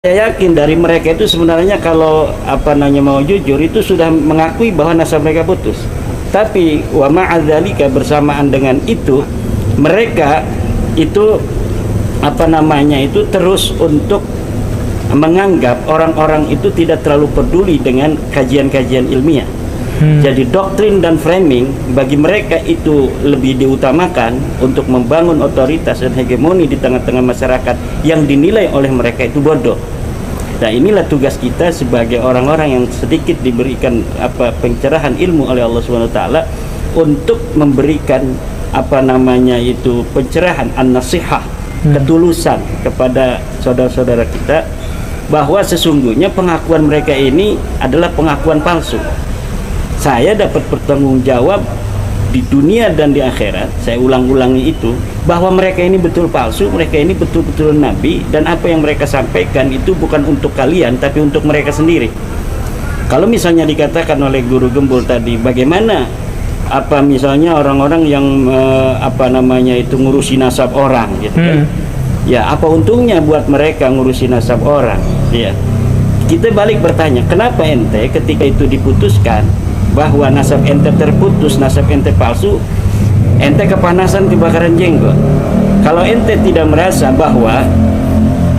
Saya yakin dari mereka itu sebenarnya kalau mau jujur itu sudah mengakui bahwa nasab mereka putus. Tapi wa ma'adzalika bersamaan dengan itu mereka itu itu terus untuk menganggap orang-orang itu tidak terlalu peduli dengan kajian-kajian ilmiah. Jadi doktrin dan framing bagi mereka itu lebih diutamakan untuk membangun otoritas dan hegemoni di tengah-tengah masyarakat yang dinilai oleh mereka itu bodoh. Nah, inilah tugas kita sebagai orang-orang yang sedikit diberikan pencerahan ilmu oleh Allah Subhanahu wa taala untuk memberikan pencerahan an-nasihah, ketulusan kepada saudara-saudara kita bahwa sesungguhnya pengakuan mereka ini adalah pengakuan palsu. Saya dapat bertanggung jawab di dunia dan di akhirat. Saya ulang-ulangi itu bahwa mereka ini betul palsu, mereka ini betul-betul nabi, dan apa yang mereka sampaikan itu bukan untuk kalian tapi untuk mereka sendiri. Kalau misalnya dikatakan oleh Guru Gembul tadi, bagaimana misalnya orang-orang yang ngurusi nasab orang gitu kan. Ya, apa untungnya buat mereka ngurusi nasab orang? Ya. Kita balik bertanya, kenapa ente ketika itu diputuskan bahwa nasab ente terputus, nasab ente palsu, ente kepanasan kebakaran jenggot? Kalau ente tidak merasa bahwa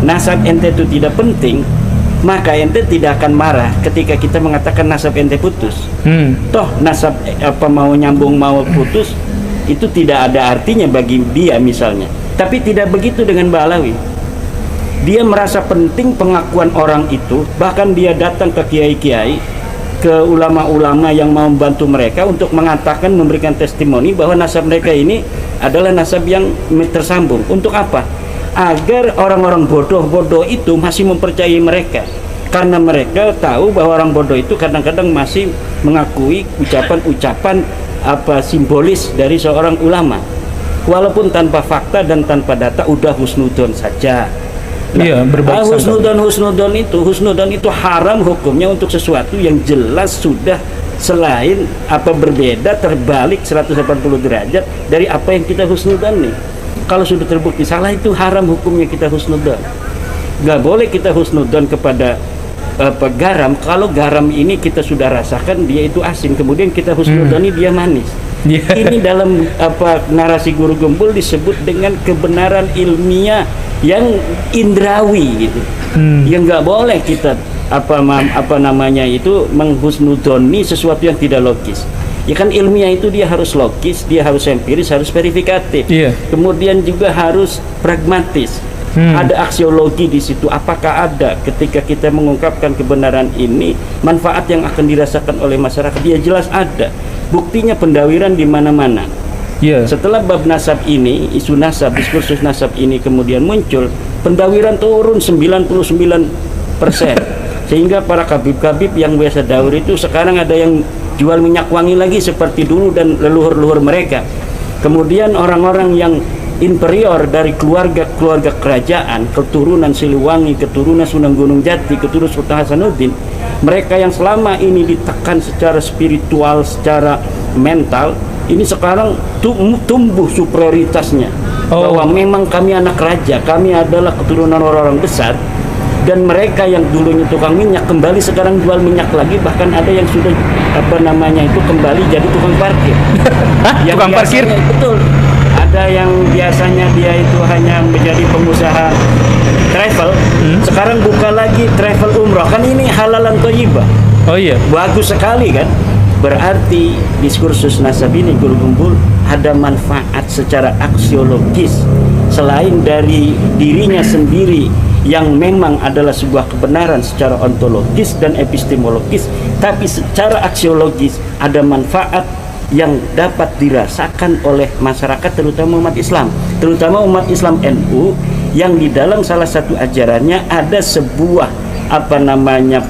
nasab ente itu tidak penting, maka ente tidak akan marah ketika kita mengatakan nasab ente putus. Toh nasab mau nyambung mau putus itu tidak ada artinya bagi dia misalnya. Tapi tidak begitu dengan Mbak Alawi. Dia merasa penting pengakuan orang itu, bahkan dia datang ke kiai-kiai, ke ulama-ulama yang mau membantu mereka untuk mengatakan, memberikan testimoni bahwa nasab mereka ini adalah nasab yang tersambung. Untuk apa? Agar orang-orang bodoh-bodoh itu masih mempercayai mereka, karena mereka tahu bahwa orang bodoh itu kadang-kadang masih mengakui ucapan-ucapan simbolis dari seorang ulama, walaupun tanpa fakta dan tanpa data, udah husnudon saja. Iya, husnudon itu haram hukumnya untuk sesuatu yang jelas sudah selain berbeda, terbalik 180 derajat dari apa yang kita husnudon nih. Kalau sudah terbukti salah, itu haram hukumnya kita husnudon. Gak boleh kita husnudon kepada garam kalau garam ini kita sudah rasakan dia itu asin, kemudian kita husnudoni dia manis. Ini dalam narasi Guru Gembul disebut dengan kebenaran ilmiah yang indrawi gitu. Yang nggak boleh kita menghusnudoni sesuatu yang tidak logis. Ya kan, ilmiah itu dia harus logis, dia harus empiris, harus verifikatif. Kemudian juga harus pragmatis. Ada aksiologi di situ. Apakah ada ketika kita mengungkapkan kebenaran ini manfaat yang akan dirasakan oleh masyarakat? Dia jelas ada. Buktinya pendawiran di mana-mana. Setelah bab nasab ini, isu nasab, diskursus nasab ini kemudian muncul, pendawiran turun 99%. Sehingga para kabib-kabib yang biasa daur itu sekarang ada yang jual minyak wangi lagi seperti dulu dan leluhur-leluhur mereka. Kemudian orang-orang yang inferior dari keluarga kerajaan, keturunan Siliwangi, keturunan Sunan Gunung Jati, keturunan Sultan Hasanuddin, mereka yang selama ini ditekan secara spiritual, secara mental, ini sekarang tumbuh superioritasnya. Bahwa memang kami anak raja, kami adalah keturunan orang-orang besar, dan mereka yang dulunya tukang minyak kembali sekarang jual minyak lagi, bahkan ada yang sudah kembali jadi tukang parkir. Tukang parkir? Betul. Ada yang biasanya dia itu hanya menjadi pengusaha travel, sekarang buka lagi travel umroh. Kan ini halalan thayyibah. Oh iya, bagus sekali kan. Berarti diskursus nasab ini Guru Gembul ada manfaat secara aksiologis selain dari dirinya sendiri yang memang adalah sebuah kebenaran secara ontologis dan epistemologis, tapi secara aksiologis ada manfaat yang dapat dirasakan oleh masyarakat, terutama umat Islam, terutama umat Islam NU, yang di dalam salah satu ajarannya ada sebuah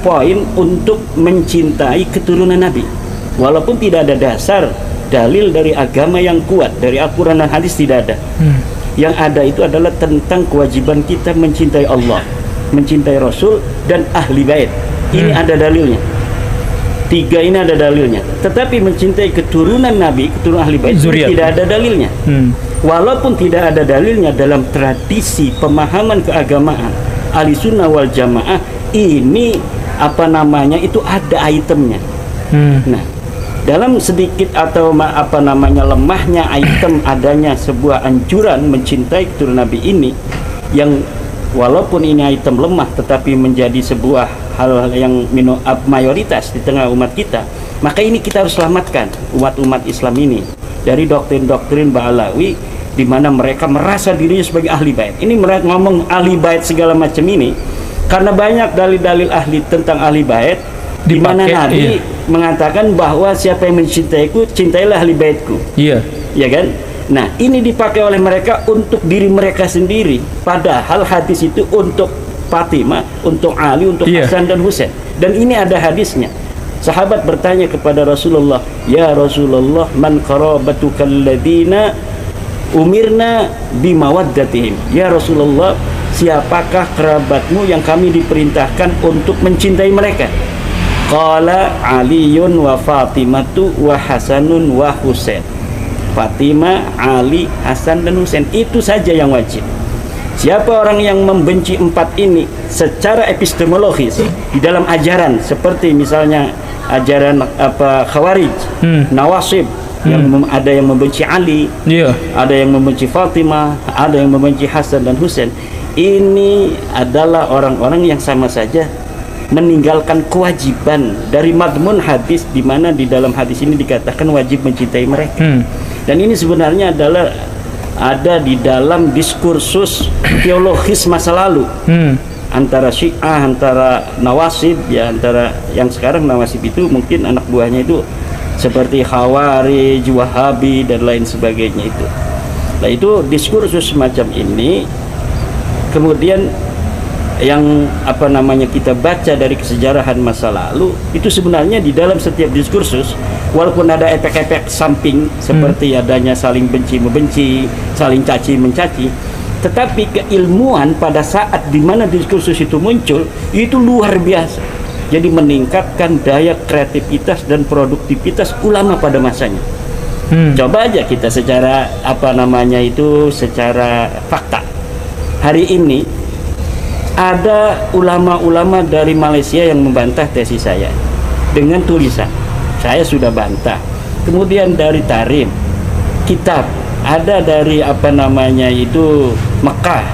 poin untuk mencintai keturunan Nabi, walaupun tidak ada dasar dalil dari agama yang kuat dari Al-Quran dan hadis, tidak ada. Yang ada itu adalah tentang kewajiban kita mencintai Allah, mencintai Rasul dan ahli bait. Ini ada dalilnya. 3 ini ada dalilnya. Tetapi mencintai keturunan Nabi, keturunan ahli bait tidak ada dalilnya. Walaupun tidak ada dalilnya dalam tradisi pemahaman keagamaan ahli sunnah wal jamaah ini apa namanya itu ada itemnya. Nah, dalam sedikit atau apa namanya lemahnya item adanya sebuah anjuran mencintai keturunan Nabi ini, yang walaupun ini item lemah tetapi menjadi sebuah hal yang mayoritas di tengah umat kita, maka ini kita harus selamatkan umat-umat Islam ini dari doktrin-doktrin Ba'alawi di mana mereka merasa dirinya sebagai ahli bait. Ini mereka ngomong ahli bait segala macam ini karena banyak dalil-dalil ahli tentang ahli bait di mana Nabi mengatakan bahwa siapa yang mencintaiku, cintailah ahli baitku. Iya. Ya kan? Nah, ini dipakai oleh mereka untuk diri mereka sendiri. Padahal hadis itu untuk Fatimah, untuk Ali, untuk Hasan dan Husain. Dan ini ada hadisnya. Sahabat bertanya kepada Rasulullah, "Ya Rasulullah, man qarabatukal ladina umirna bimawaddatihim." Ya Rasulullah, siapakah kerabatmu yang kami diperintahkan untuk mencintai mereka? Qala Aliyun wa Fatimatu wa Hasanun wa Husain. Fatimah, Ali, Hasan dan Husain, itu saja yang wajib. Siapa orang yang membenci empat ini secara epistemologis di dalam ajaran, seperti misalnya ajaran apa Khawarij, Nawasib, yang ada yang membenci Ali, ada yang membenci Fatimah, ada yang membenci Hasan dan Husain, ini adalah orang-orang yang sama saja meninggalkan kewajiban dari madmun hadis, di mana di dalam hadis ini dikatakan wajib mencintai mereka. Dan ini sebenarnya adalah ada di dalam diskursus teologis masa lalu antara Syiah, antara Nawasib, ya antara yang sekarang Nawasib itu mungkin anak buahnya itu seperti Khawarij, Wahabi dan lain sebagainya itu. Nah, itu diskursus semacam ini kemudian yang apa namanya kita baca dari kesejarahan masa lalu itu sebenarnya di dalam setiap diskursus, walaupun ada efek-efek samping seperti adanya saling benci membenci, saling caci mencaci, tetapi keilmuan pada saat di mana diskursus itu muncul itu luar biasa. Jadi meningkatkan daya kreativitas dan produktivitas ulama pada masanya. Coba aja kita secara apa namanya itu secara fakta. Hari ini ada ulama-ulama dari Malaysia yang membantah tesis saya dengan tulisan. Saya sudah bantah. Kemudian dari Tarim, kitab, ada dari apa namanya itu Mekah,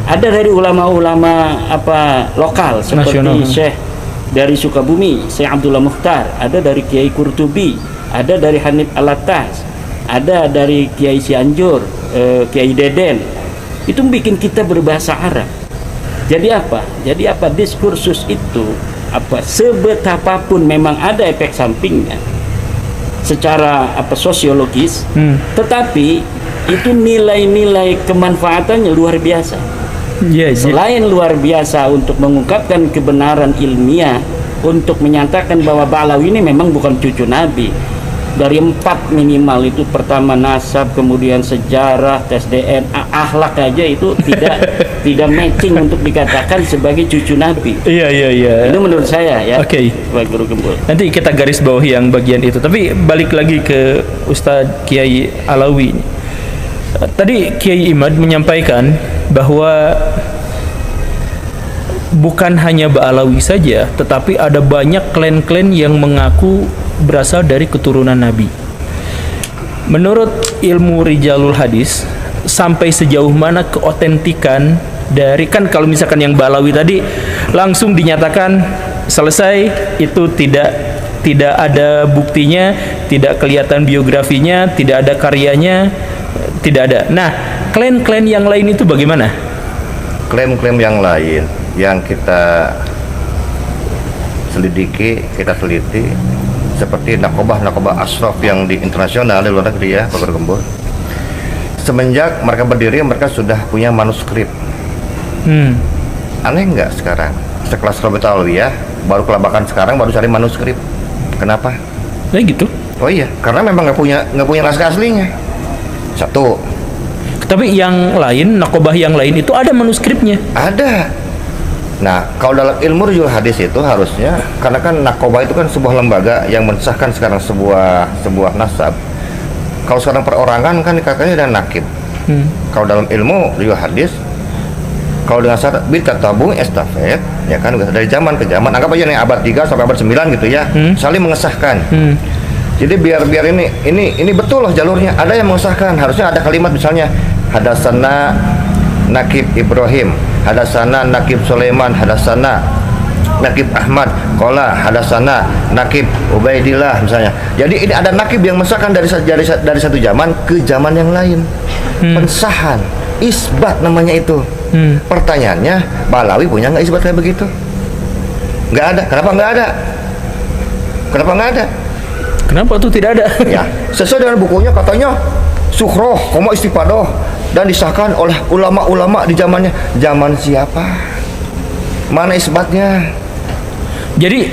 ada dari ulama-ulama apa lokal seperti nasional, Syekh dari Sukabumi, Syekh Abdullah Mukhtar, ada dari Kiai Qurtubi, ada dari Hanif Alatas, ada dari Kiai Cianjur, Kiai Deden. Itu bikin kita berbahasa Arab. Jadi apa? Jadi apa? Diskursus itu apa sebetapapun memang ada efek sampingnya secara apa sosiologis, tetapi itu nilai-nilai kemanfaatannya luar biasa. Selain luar biasa untuk mengungkapkan kebenaran ilmiah, untuk menyatakan bahwa Ba'alawi ini memang bukan cucu Nabi. Dari 4 minimal itu, pertama nasab, kemudian sejarah, tes DNA, akhlak aja itu tidak matching untuk dikatakan sebagai cucu Nabi. Iya. Itu menurut saya ya. Oke. Baik, Guru Gembul. Nanti kita garis bawahi yang bagian itu. Tapi balik lagi ke Ustadz Kiai Alawi. Tadi Kiai Imad menyampaikan bahwa bukan hanya Ba'alawi saja, tetapi ada banyak klan-klan yang mengaku berasal dari keturunan Nabi. Menurut ilmu Rijalul Hadis, sampai sejauh mana keotentikan dari, kan kalau misalkan yang Ba'alawi tadi langsung dinyatakan selesai, itu tidak ada buktinya, tidak kelihatan biografinya, tidak ada karyanya, tidak ada. Nah, klan-klan yang lain itu bagaimana? Klaim-klaim yang lain yang kita selidiki, kita teliti, seperti nakobah asraf yang di internasional di luar negeri ya, Pak Gembul. Semenjak mereka berdiri, mereka sudah punya manuskrip. Aneh nggak sekarang? Sekelas Robert Alawiyah baru kelabakan sekarang, baru cari manuskrip. Kenapa? Nah gitu. Oh iya, karena memang nggak punya naskah aslinya. Satu. Tapi yang lain, nakobah yang lain itu ada manuskripnya. Ada. Nah, kalau dalam ilmu Rijalul Hadis itu harusnya, karena kan nakobah itu kan sebuah lembaga yang mensahkan sekarang sebuah nasab. Kalau sekarang perorangan kan katanya ada nakib. Kalau dalam ilmu Rijalul Hadis, Kalau dengan syarat tabung estafet, ya kan dari zaman ke zaman, anggap aja nih abad 3 sampai abad 9 gitu ya, saling mengesahkan. Jadi biar ini betul loh jalurnya. Ada yang mengesahkan, harusnya ada kalimat misalnya hadasana Nakib Ibrahim, hadasana Nakib Sulaiman, hadasana Nakib Ahmad, Kola hadasana Nakib Ubaidillah misalnya. Jadi ini ada nakib yang mengesahkan dari satu zaman ke zaman yang lain. Pensahan, isbat namanya itu. Pertanyaannya, Balawi punya nggak isbat kayak begitu? Nggak ada. Kenapa nggak ada? Kenapa nggak ada? Kenapa tuh tidak ada? Ya, sesuai dengan bukunya katanya Sukhroh, koma istifadoh, dan disahkan oleh ulama-ulama di zamannya. Zaman siapa? Mana isbatnya? Jadi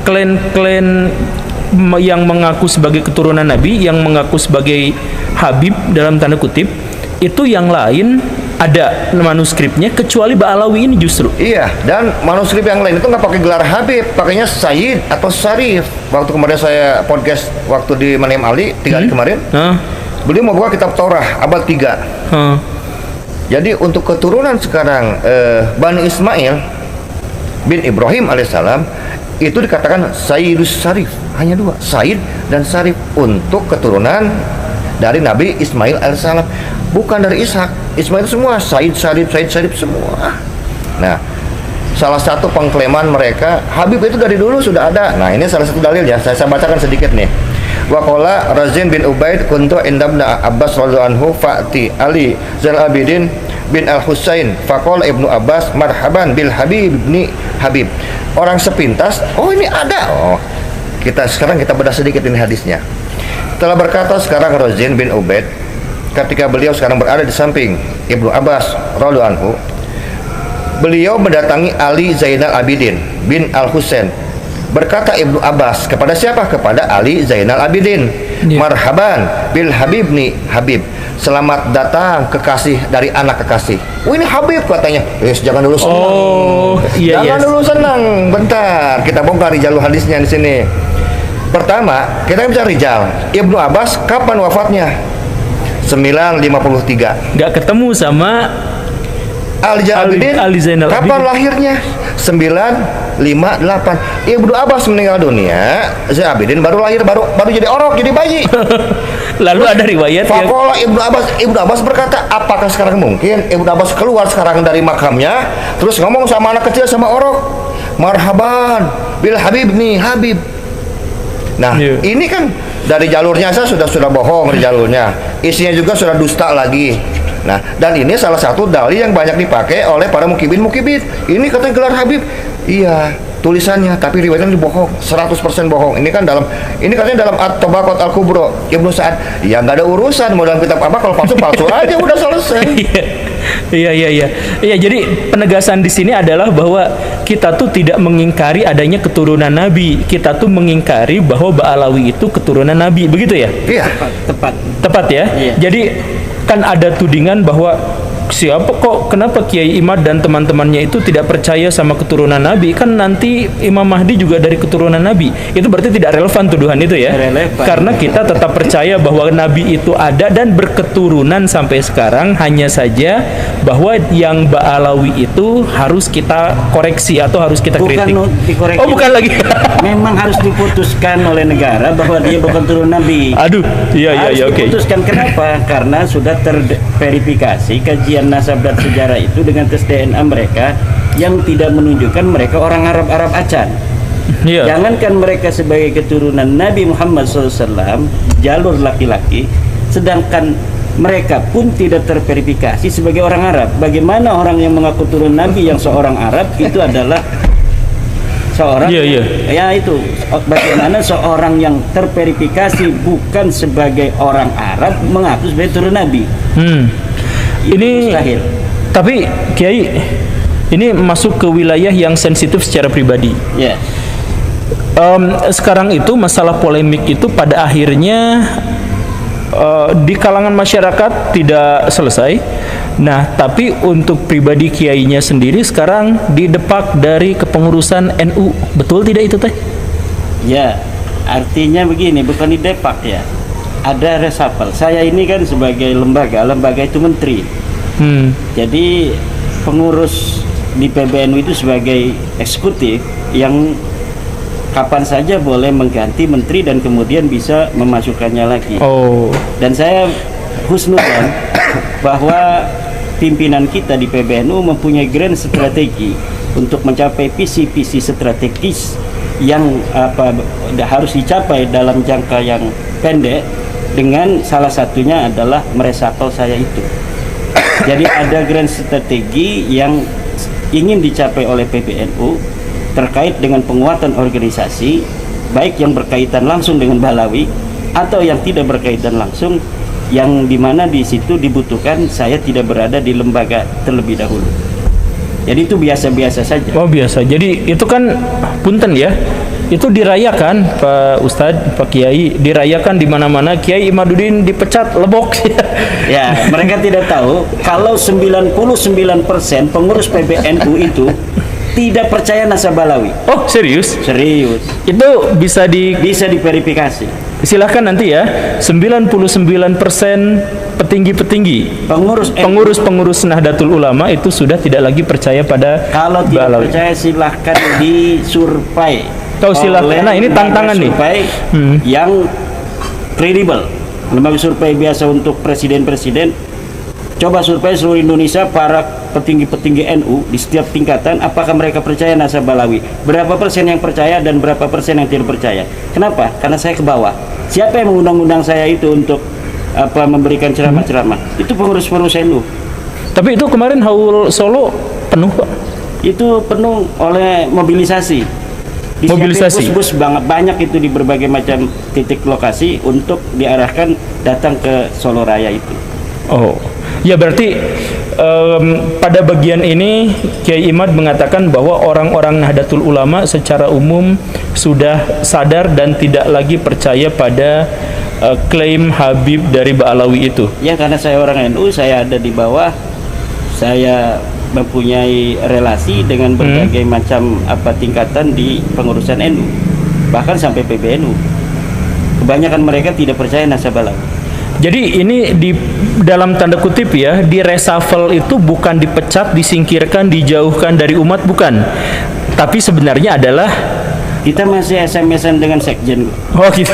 klan-klan yang mengaku sebagai keturunan Nabi, yang mengaku sebagai Habib dalam tanda kutip, itu yang lain ada manuskripnya kecuali Ba'alawi ini justru. Iya, dan manuskrip yang lain itu nggak pakai gelar Habib, pakainya Sayyid atau Syarif. Waktu kemarin saya podcast waktu di Manem Ali 3 hari kemarin, beliau mau buka kitab Torah abad 3. Jadi untuk keturunan sekarang Bani Ismail bin Ibrahim alaihissalam itu dikatakan Sayyidus Syarif, hanya 2, Sayyid dan Syarif untuk keturunan dari Nabi Ismail alaihissalam, bukan dari Ishak. Ismail semua Sayyid Syarif semua. Nah, salah satu pengklaiman mereka Habib itu dari dulu sudah ada. Nah, ini salah satu dalilnya. Saya bacakan sedikit nih. Wa qala Razin bin Ubaid kuntu indabna Abbas radhiyallahu anhu fa'ti Ali Zainal Abidin bin Al-Husain faqala Ibnu Abbas marhaban bil Habib ibni Habib. Orang sepintas, oh ini ada. Oh, sekarang kita bedah sedikit ini hadisnya. Telah berkata sekarang Razin bin Ubaid ketika beliau sekarang berada di samping Ibnu Abbas radhiyallahu anhu, beliau mendatangi Ali Zainal Abidin bin Al-Husain. Berkata Ibnu Abbas kepada siapa? Kepada Ali Zainal Abidin. Marhaban bil Habib nih Habib. Selamat datang kekasih dari anak kekasih. Oh ini Habib katanya. Jangan dulu senang. Jangan dulu senang. Bentar, kita bongkar di jalur hadisnya di sini. Pertama, kita bisa rijal. Ibnu Abbas kapan wafatnya? 953. Nggak ketemu sama Ali Zainal Abidin. Kapan lahirnya? 958. Ibnu Abbas meninggal dunia, Zainal Abidin baru lahir, baru jadi orok, jadi bayi. Lalu ada riwayat yang Ibnu Abbas berkata, apakah sekarang mungkin Ibnu Abbas keluar sekarang dari makamnya terus ngomong sama anak kecil sama orok, marhaban bil Habib nih Habib. Nah, ini kan dari jalurnya saya sudah bohong di jalurnya. Isinya juga sudah dusta lagi. Nah, dan ini salah satu dalil yang banyak dipakai oleh para mukibin. Ini katanya gelar Habib. Iya, tulisannya, tapi riwayatnya bohong, 100% bohong. Ini katanya dalam At-Tabaqat Al-Kubra Ibnu Sa'ad. Ya nggak ada urusan mau dalam kitab apa, kalau palsu aja udah selesai. Iya, jadi penegasan di sini adalah bahwa kita tuh tidak mengingkari adanya keturunan Nabi. Kita tuh mengingkari bahwa Ba'alawi itu keturunan Nabi, begitu ya? Iya, tepat ya. Iya. Jadi kan ada tudingan bahwa kenapa Kiai Imad dan teman-temannya itu tidak percaya sama keturunan Nabi? Kan nanti Imam Mahdi juga dari keturunan Nabi. Itu berarti tidak relevan tuduhan itu ya? Relevan. Karena kita tetap percaya bahwa Nabi itu ada dan berketurunan sampai sekarang. Hanya saja bahwa yang Ba'alawi itu harus kita koreksi atau harus kita kritik. Dikoreksi. Oh, bukan lagi. Memang harus diputuskan oleh negara bahwa dia bukan turun Nabi. Aduh, iya, oke. Diputuskan kenapa? Karena sudah terverifikasi kajian nasab dan sejarah itu dengan tes DNA mereka yang tidak menunjukkan mereka orang Arab acan. Jangankan mereka sebagai keturunan Nabi Muhammad SAW, jalur laki-laki, sedangkan mereka pun tidak terverifikasi sebagai orang Arab. Bagaimana orang yang mengaku turun Nabi yang seorang Arab itu adalah seorang ya itu bagaimana seorang yang terverifikasi bukan sebagai orang Arab mengaku sebagai turun Nabi. Ini mustahil. Tapi Kiai, ini masuk ke wilayah yang sensitif secara pribadi. Sekarang itu masalah polemik itu pada akhirnya di kalangan masyarakat tidak selesai. Nah, tapi untuk pribadi kiainya sendiri sekarang didepak dari kepengurusan NU. Betul tidak itu teh? Ya, artinya begini, bukan didepak ya. Ada reshuffle. Saya ini kan sebagai lembaga itu menteri. Jadi pengurus di PBNU itu sebagai eksekutif yang kapan saja boleh mengganti menteri dan kemudian bisa memasukkannya lagi. Dan saya husnudzon bahwa pimpinan kita di PBNU mempunyai grand strategi untuk mencapai visi-visi strategis yang harus dicapai dalam jangka yang pendek, dengan salah satunya adalah meresapel saya itu. Jadi ada grand strategi yang ingin dicapai oleh PBNU terkait dengan penguatan organisasi, baik yang berkaitan langsung dengan Balawi atau yang tidak berkaitan langsung, yang dimana di situ dibutuhkan saya tidak berada di lembaga terlebih dahulu. Jadi itu biasa-biasa saja. Oh biasa. Jadi itu kan punten ya. Itu dirayakan Pak Ustadz, Pak Kiai, dirayakan di mana-mana. Kiai Imaduddin dipecat, lebok. Ya, mereka tidak tahu kalau 99% pengurus PBNU itu tidak percaya nasabah Balawi. Oh serius? Serius. Itu bisa diverifikasi. Silahkan nanti ya. 99% petinggi-petinggi pengurus Nahdlatul Ulama itu sudah tidak lagi percaya pada kalau tidak Balawi. Percaya silahkan disurvei. Silahkan. Nah ini tantangan nih. Yang kredibel. Lembaga survei biasa untuk presiden-presiden. Coba survei seluruh Indonesia para petinggi-petinggi NU di setiap tingkatan, apakah mereka percaya nasabah Balawi? Berapa persen yang percaya dan berapa persen yang tidak percaya? Kenapa? Karena saya ke bawah. Siapa yang mengundang-undang saya itu untuk memberikan ceramah-ceramah? Itu pengurus-pengurus NU. Tapi itu kemarin Haul Solo penuh, Pak. Itu penuh oleh mobilisasi. Mobilisasi. Bus-bus banyak itu di berbagai macam titik lokasi untuk diarahkan datang ke Solo Raya itu. Oh, ya berarti pada bagian ini Kiai Imad mengatakan bahwa orang-orang Nahdlatul Ulama secara umum sudah sadar dan tidak lagi percaya pada klaim Habib dari Ba'alawi itu. Ya, karena saya orang NU, saya ada di bawah, saya mempunyai relasi dengan berbagai macam tingkatan di pengurusan NU, bahkan sampai PBNU. Kebanyakan mereka tidak percaya nasabah Balawi. Jadi ini di dalam tanda kutip ya, di reshuffle itu bukan dipecat, disingkirkan, dijauhkan dari umat, bukan. Tapi sebenarnya adalah kita masih SMS-an dengan sekjen. Oh gitu.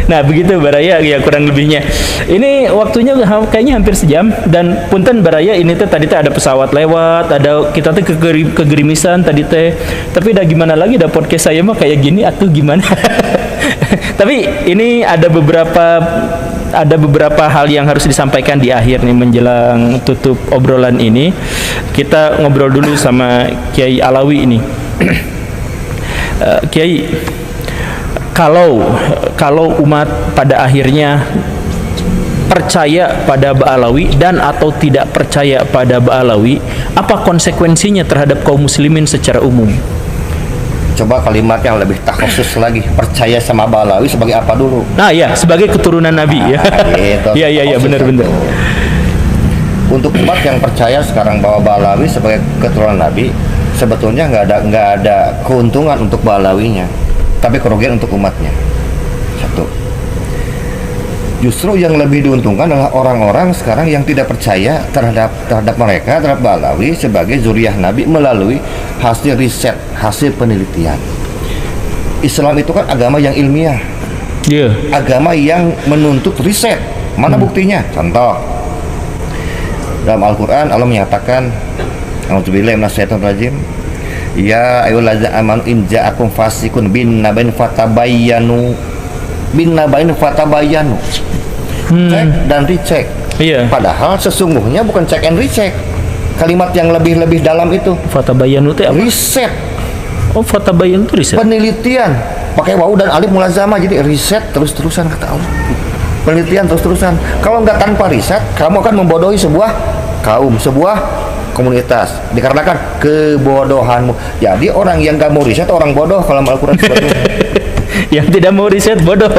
Nah begitu Baraya ya kurang lebihnya. Ini waktunya kayaknya hampir sejam, dan punten Baraya ini teh tadi teh ada pesawat lewat, ada kita teh kegerimisan tadi teh. Tapi dah gimana lagi, dah podcast saya mah kayak gini atuh gimana. Tapi ini ada beberapa hal yang harus disampaikan di akhir nih menjelang tutup obrolan ini. Kita ngobrol dulu sama Kiai Alawi ini. Kiai, kalau umat pada akhirnya percaya pada Ba'alawi dan atau tidak percaya pada Ba'alawi, apa konsekuensinya terhadap kaum muslimin secara umum? Coba kalimat yang lebih khusus lagi, percaya sama Ba'alawi sebagai apa dulu? Nah ya, sebagai keturunan Nabi ya. Gitu. Iya benar-benar. Untuk umat yang percaya sekarang bahwa Ba'alawi sebagai keturunan Nabi, sebetulnya nggak ada keuntungan untuk Ba'alawinya, tapi kerugian untuk umatnya. Satu. Justru yang lebih diuntungkan adalah orang-orang sekarang yang tidak percaya terhadap mereka, terhadap Ba'alawi sebagai zuriyah Nabi melalui hasil riset, hasil penelitian. Islam itu kan agama yang ilmiah, agama yang menuntut riset. Mana buktinya? Contoh, dalam Al-Quran Allah menyatakan, A'udzubillahi minasyaitonirrajim, ya ayyuhallazina amanu in ja'akum fasiqun binnabain fatabayyanu. Cek dan recheck. Padahal sesungguhnya bukan check and recheck. Kalimat yang lebih dalam itu fatabayyanu itu apa? Riset. Oh, fatabayyanu itu riset. Penelitian. Pakai wawu dan alif mulazamah, jadi riset terus-terusan kata Allah. Penelitian terus-terusan. Kalau nggak tanpa riset, kamu akan membodohi sebuah kaum, sebuah komunitas, dikarenakan kebodohanmu. Jadi orang yang nggak mau riset orang bodoh kalau Al-Quran sebetulnya. Yang tidak mau riset bodoh.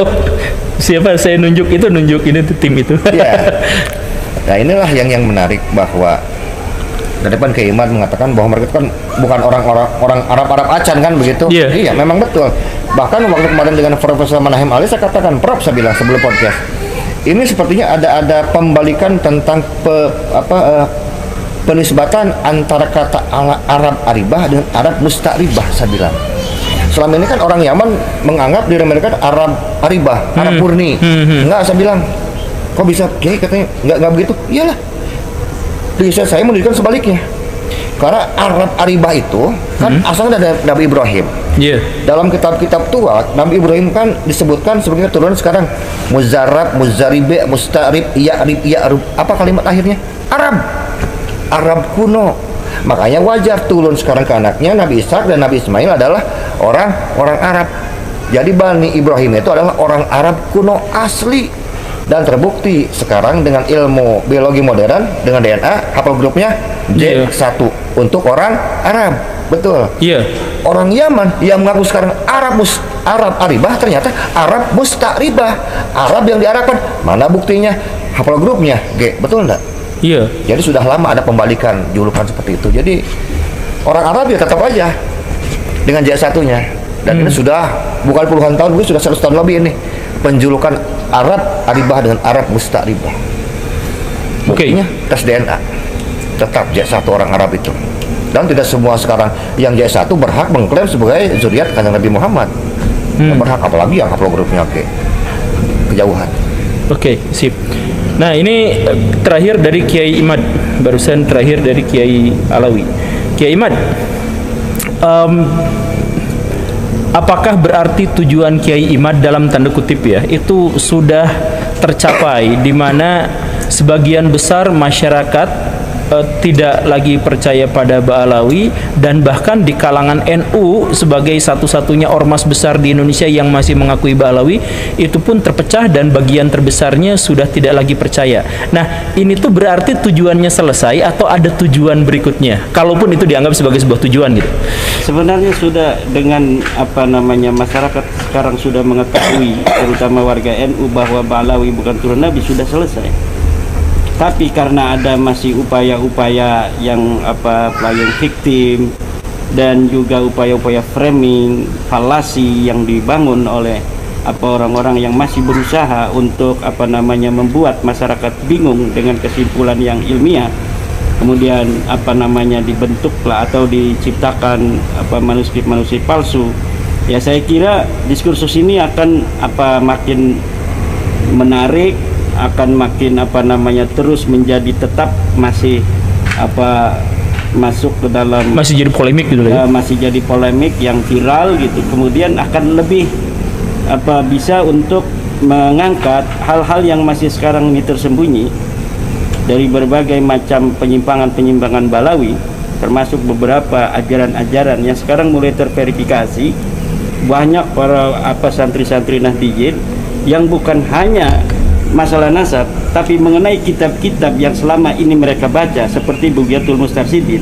Siapa saya nunjuk ini tim itu. Ya. Nah inilah yang menarik, bahwa dari depan Kiai Imad mengatakan bahwa mereka kan bukan orang Arab acan kan begitu. Iya memang betul. Bahkan waktu kemarin dengan Profesor Manahem Ali saya katakan, Prof, saya bilang sebelum podcast, ini sepertinya ada pembalikan tentang penisbatan antara kata Arab aribah dengan Arab musta'ribah. Saya bilang selama ini kan orang Yaman menganggap diri mereka Arab aribah, Arab murni. Enggak, saya bilang kok bisa Kiai katanya enggak begitu. Iyalah, riset saya menunjukkan sebaliknya. Karena Arab aribah itu kan asalnya dari Nabi Ibrahim. Dalam kitab-kitab tua, Nabi Ibrahim kan disebutkan sebagai keturunan sekarang Muzarrab, Muzaribe, Musta'rib, Ya'rub. Apa kalimat akhirnya? Arab kuno. Makanya wajar turun sekarang ke anaknya Nabi Ishak dan Nabi Ismail adalah orang Arab. Jadi Bani Ibrahim itu adalah orang Arab kuno asli. Dan terbukti sekarang dengan ilmu biologi modern, dengan DNA, haplogrupnya J1 untuk orang Arab. Betul. Orang Yaman yang mengaku sekarang Arab aribah ternyata Arab musta'ribah, Arab yang diarabkan. Mana buktinya? Haplogrupnya G. Betul enggak? Jadi sudah lama ada pembalikan julukan seperti itu. Jadi orang Arab ya tetap aja dengan J1-nya. Dan ini sudah bukan puluhan tahun, ini sudah 100 tahun lebih ini penjulukan Arab aribah dengan Arab musta'ribah. Buktinya tes DNA tetap J1 orang Arab itu. Dan tidak semua sekarang yang J1 berhak mengklaim sebagai zuriat kanjeng Nabi Muhammad. Berhak, apalagi yang haplogrupnya kejauhan. Sip. Nah, ini terakhir dari Kiai Imad, barusan terakhir dari Kiai Alawi. Kiai Imad, apakah berarti tujuan Kiai Imad dalam tanda kutip ya, itu sudah tercapai, di mana sebagian besar masyarakat tidak lagi percaya pada Ba'alawi, dan bahkan di kalangan NU sebagai satu-satunya ormas besar di Indonesia yang masih mengakui Ba'alawi itu pun terpecah dan bagian terbesarnya sudah tidak lagi percaya. Nah, ini tuh berarti tujuannya selesai atau ada tujuan berikutnya? Kalaupun itu dianggap sebagai sebuah tujuan gitu. Sebenarnya sudah dengan masyarakat sekarang sudah mengetahui, terutama warga NU, bahwa Ba'alawi bukan turun Nabi, sudah selesai. Tapi karena ada masih upaya-upaya yang playing victim dan juga upaya-upaya framing falasi yang dibangun oleh orang-orang yang masih berusaha untuk membuat masyarakat bingung dengan kesimpulan yang ilmiah, kemudian dibentuklah atau diciptakan manuskrip-manuskrip palsu. Ya, saya kira diskursus ini akan makin menarik, akan makin terus menjadi tetap masih masuk ke dalam, masih jadi polemik gitu ya. Masih jadi polemik yang viral gitu. Kemudian akan lebih bisa untuk mengangkat hal-hal yang masih sekarang ini tersembunyi dari berbagai macam penyimpangan Ba'alawi, termasuk beberapa ajaran-ajaran yang sekarang mulai terverifikasi. Banyak para santri-santri Nahdiyin yang bukan hanya masalah nasab, tapi mengenai kitab-kitab yang selama ini mereka baca, seperti Bughyatul Mustarsyidin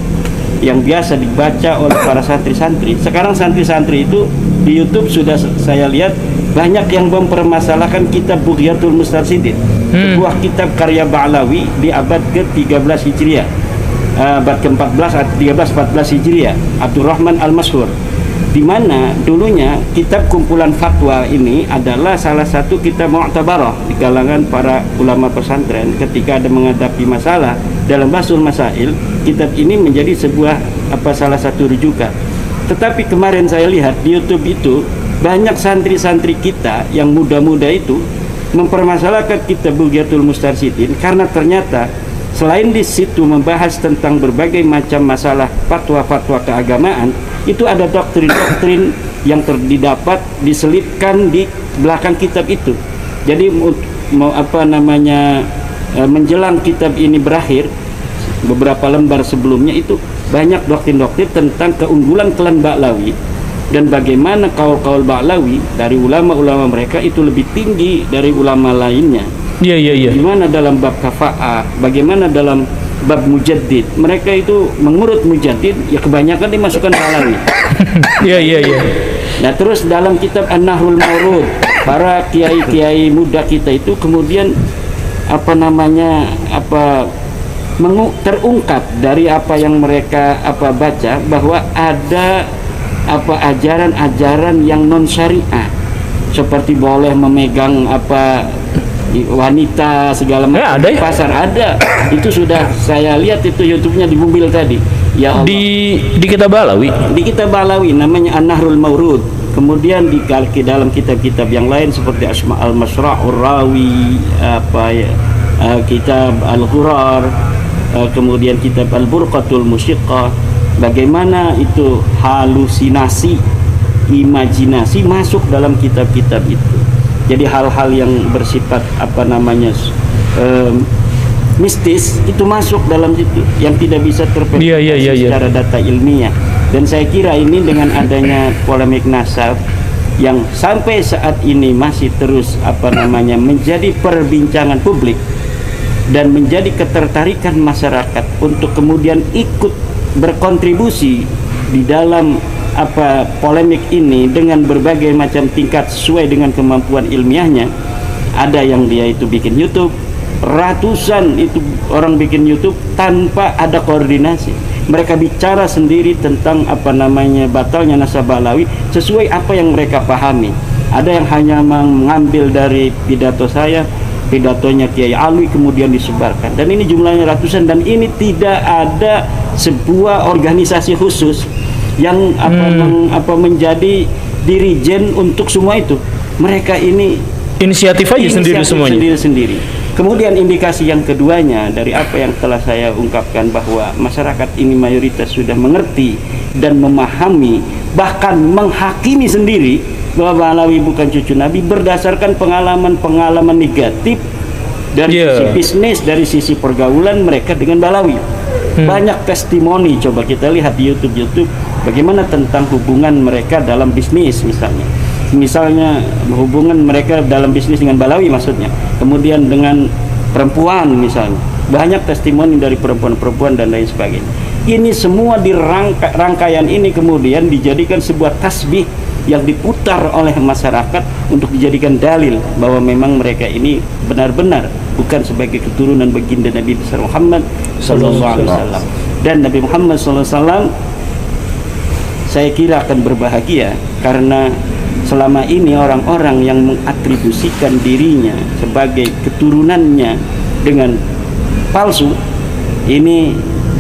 yang biasa dibaca oleh para santri-santri. Sekarang santri-santri itu di YouTube sudah saya lihat banyak yang mempermasalahkan kitab Bughyatul Mustarsyidin, sebuah kitab karya Ba'alawi di abad ke-13 Hijriah, abad ke-14 atau 13-14 Hijriah, Abdurrahman Al-Mashhur, di mana dulunya kitab kumpulan fatwa ini adalah salah satu kitab mu'tabarah di kalangan para ulama pesantren ketika ada menghadapi masalah dalam Basul Masail. Kitab ini menjadi sebuah salah satu rujukan. Tetapi kemarin saya lihat di YouTube itu banyak santri-santri kita yang muda-muda itu mempermasalahkan kitab Bughyatul Mustarsyidin karena ternyata selain di situ membahas tentang berbagai macam masalah fatwa-fatwa keagamaan, itu ada doktrin-doktrin yang didapat diselipkan di belakang kitab itu. Jadi menjelang kitab ini berakhir, beberapa lembar sebelumnya itu banyak doktrin-doktrin tentang keunggulan klan Ba'alawi dan bagaimana kaul-kaul Ba'alawi dari ulama-ulama mereka itu lebih tinggi dari ulama lainnya. Bagaimana dalam bab kafa'ah, bagaimana dalam bab mujaddid, mereka itu mengurut mujaddid ya kebanyakan dimasukkan Ba'alawi. Nah, terus dalam kitab An-Nahrul Mawrud, para kiai-kiai muda kita itu kemudian terungkap dari apa yang mereka baca, bahwa ada ajaran-ajaran yang non syariah, seperti boleh memegang wanita segala macam ada ya? pasar ada. Itu sudah saya lihat itu YouTube-nya di mobil tadi. Ya Allah. Di Kitab Balawi. Di Kitab Balawi namanya An-Nahrul Maurud. Kemudian di dalam kitab-kitab yang lain seperti Asma al-Masra'ur Rawi, kitab Al-Ghurar, kemudian kitab Al-Burqatul Musyiqqah, bagaimana itu halusinasi, imajinasi masuk dalam kitab-kitab itu. Jadi hal-hal yang bersifat mistis itu masuk dalam situ yang tidak bisa terverifikasi secara data ilmiah. Dan saya kira ini dengan adanya polemik nasab yang sampai saat ini masih terus menjadi perbincangan publik dan menjadi ketertarikan masyarakat untuk kemudian ikut berkontribusi di dalam polemik ini dengan berbagai macam tingkat sesuai dengan kemampuan ilmiahnya. Ada yang dia itu bikin YouTube, ratusan itu orang bikin YouTube tanpa ada koordinasi. Mereka bicara sendiri tentang batalnya nasab Balawi sesuai apa yang mereka pahami. Ada yang hanya mengambil dari pidato saya, pidatonya Kiai Alwi, kemudian disebarkan. Dan ini jumlahnya ratusan, dan ini tidak ada sebuah organisasi khusus yang menjadi dirijen untuk semua itu. Mereka ini inisiatif aja sendiri semuanya. Sendiri. Kemudian indikasi yang keduanya dari apa yang telah saya ungkapkan, bahwa masyarakat ini mayoritas sudah mengerti dan memahami, bahkan menghakimi sendiri bahwa Balawi bukan cucu Nabi berdasarkan pengalaman-pengalaman negatif dari sisi bisnis, dari sisi pergaulan mereka dengan Balawi. Banyak testimoni, coba kita lihat di YouTube bagaimana tentang hubungan mereka dalam bisnis misalnya hubungan mereka dalam bisnis dengan Balawi maksudnya, kemudian dengan perempuan misalnya, banyak testimoni dari perempuan-perempuan dan lain sebagainya. Ini semua di rangkaian ini kemudian dijadikan sebuah tasbih yang diputar oleh masyarakat untuk dijadikan dalil bahwa memang mereka ini benar-benar bukan sebagai keturunan baginda Nabi besar Muhammad SAW. Dan Nabi Muhammad SAW saya kira akan berbahagia karena selama ini orang-orang yang mengatribusikan dirinya sebagai keturunannya dengan palsu ini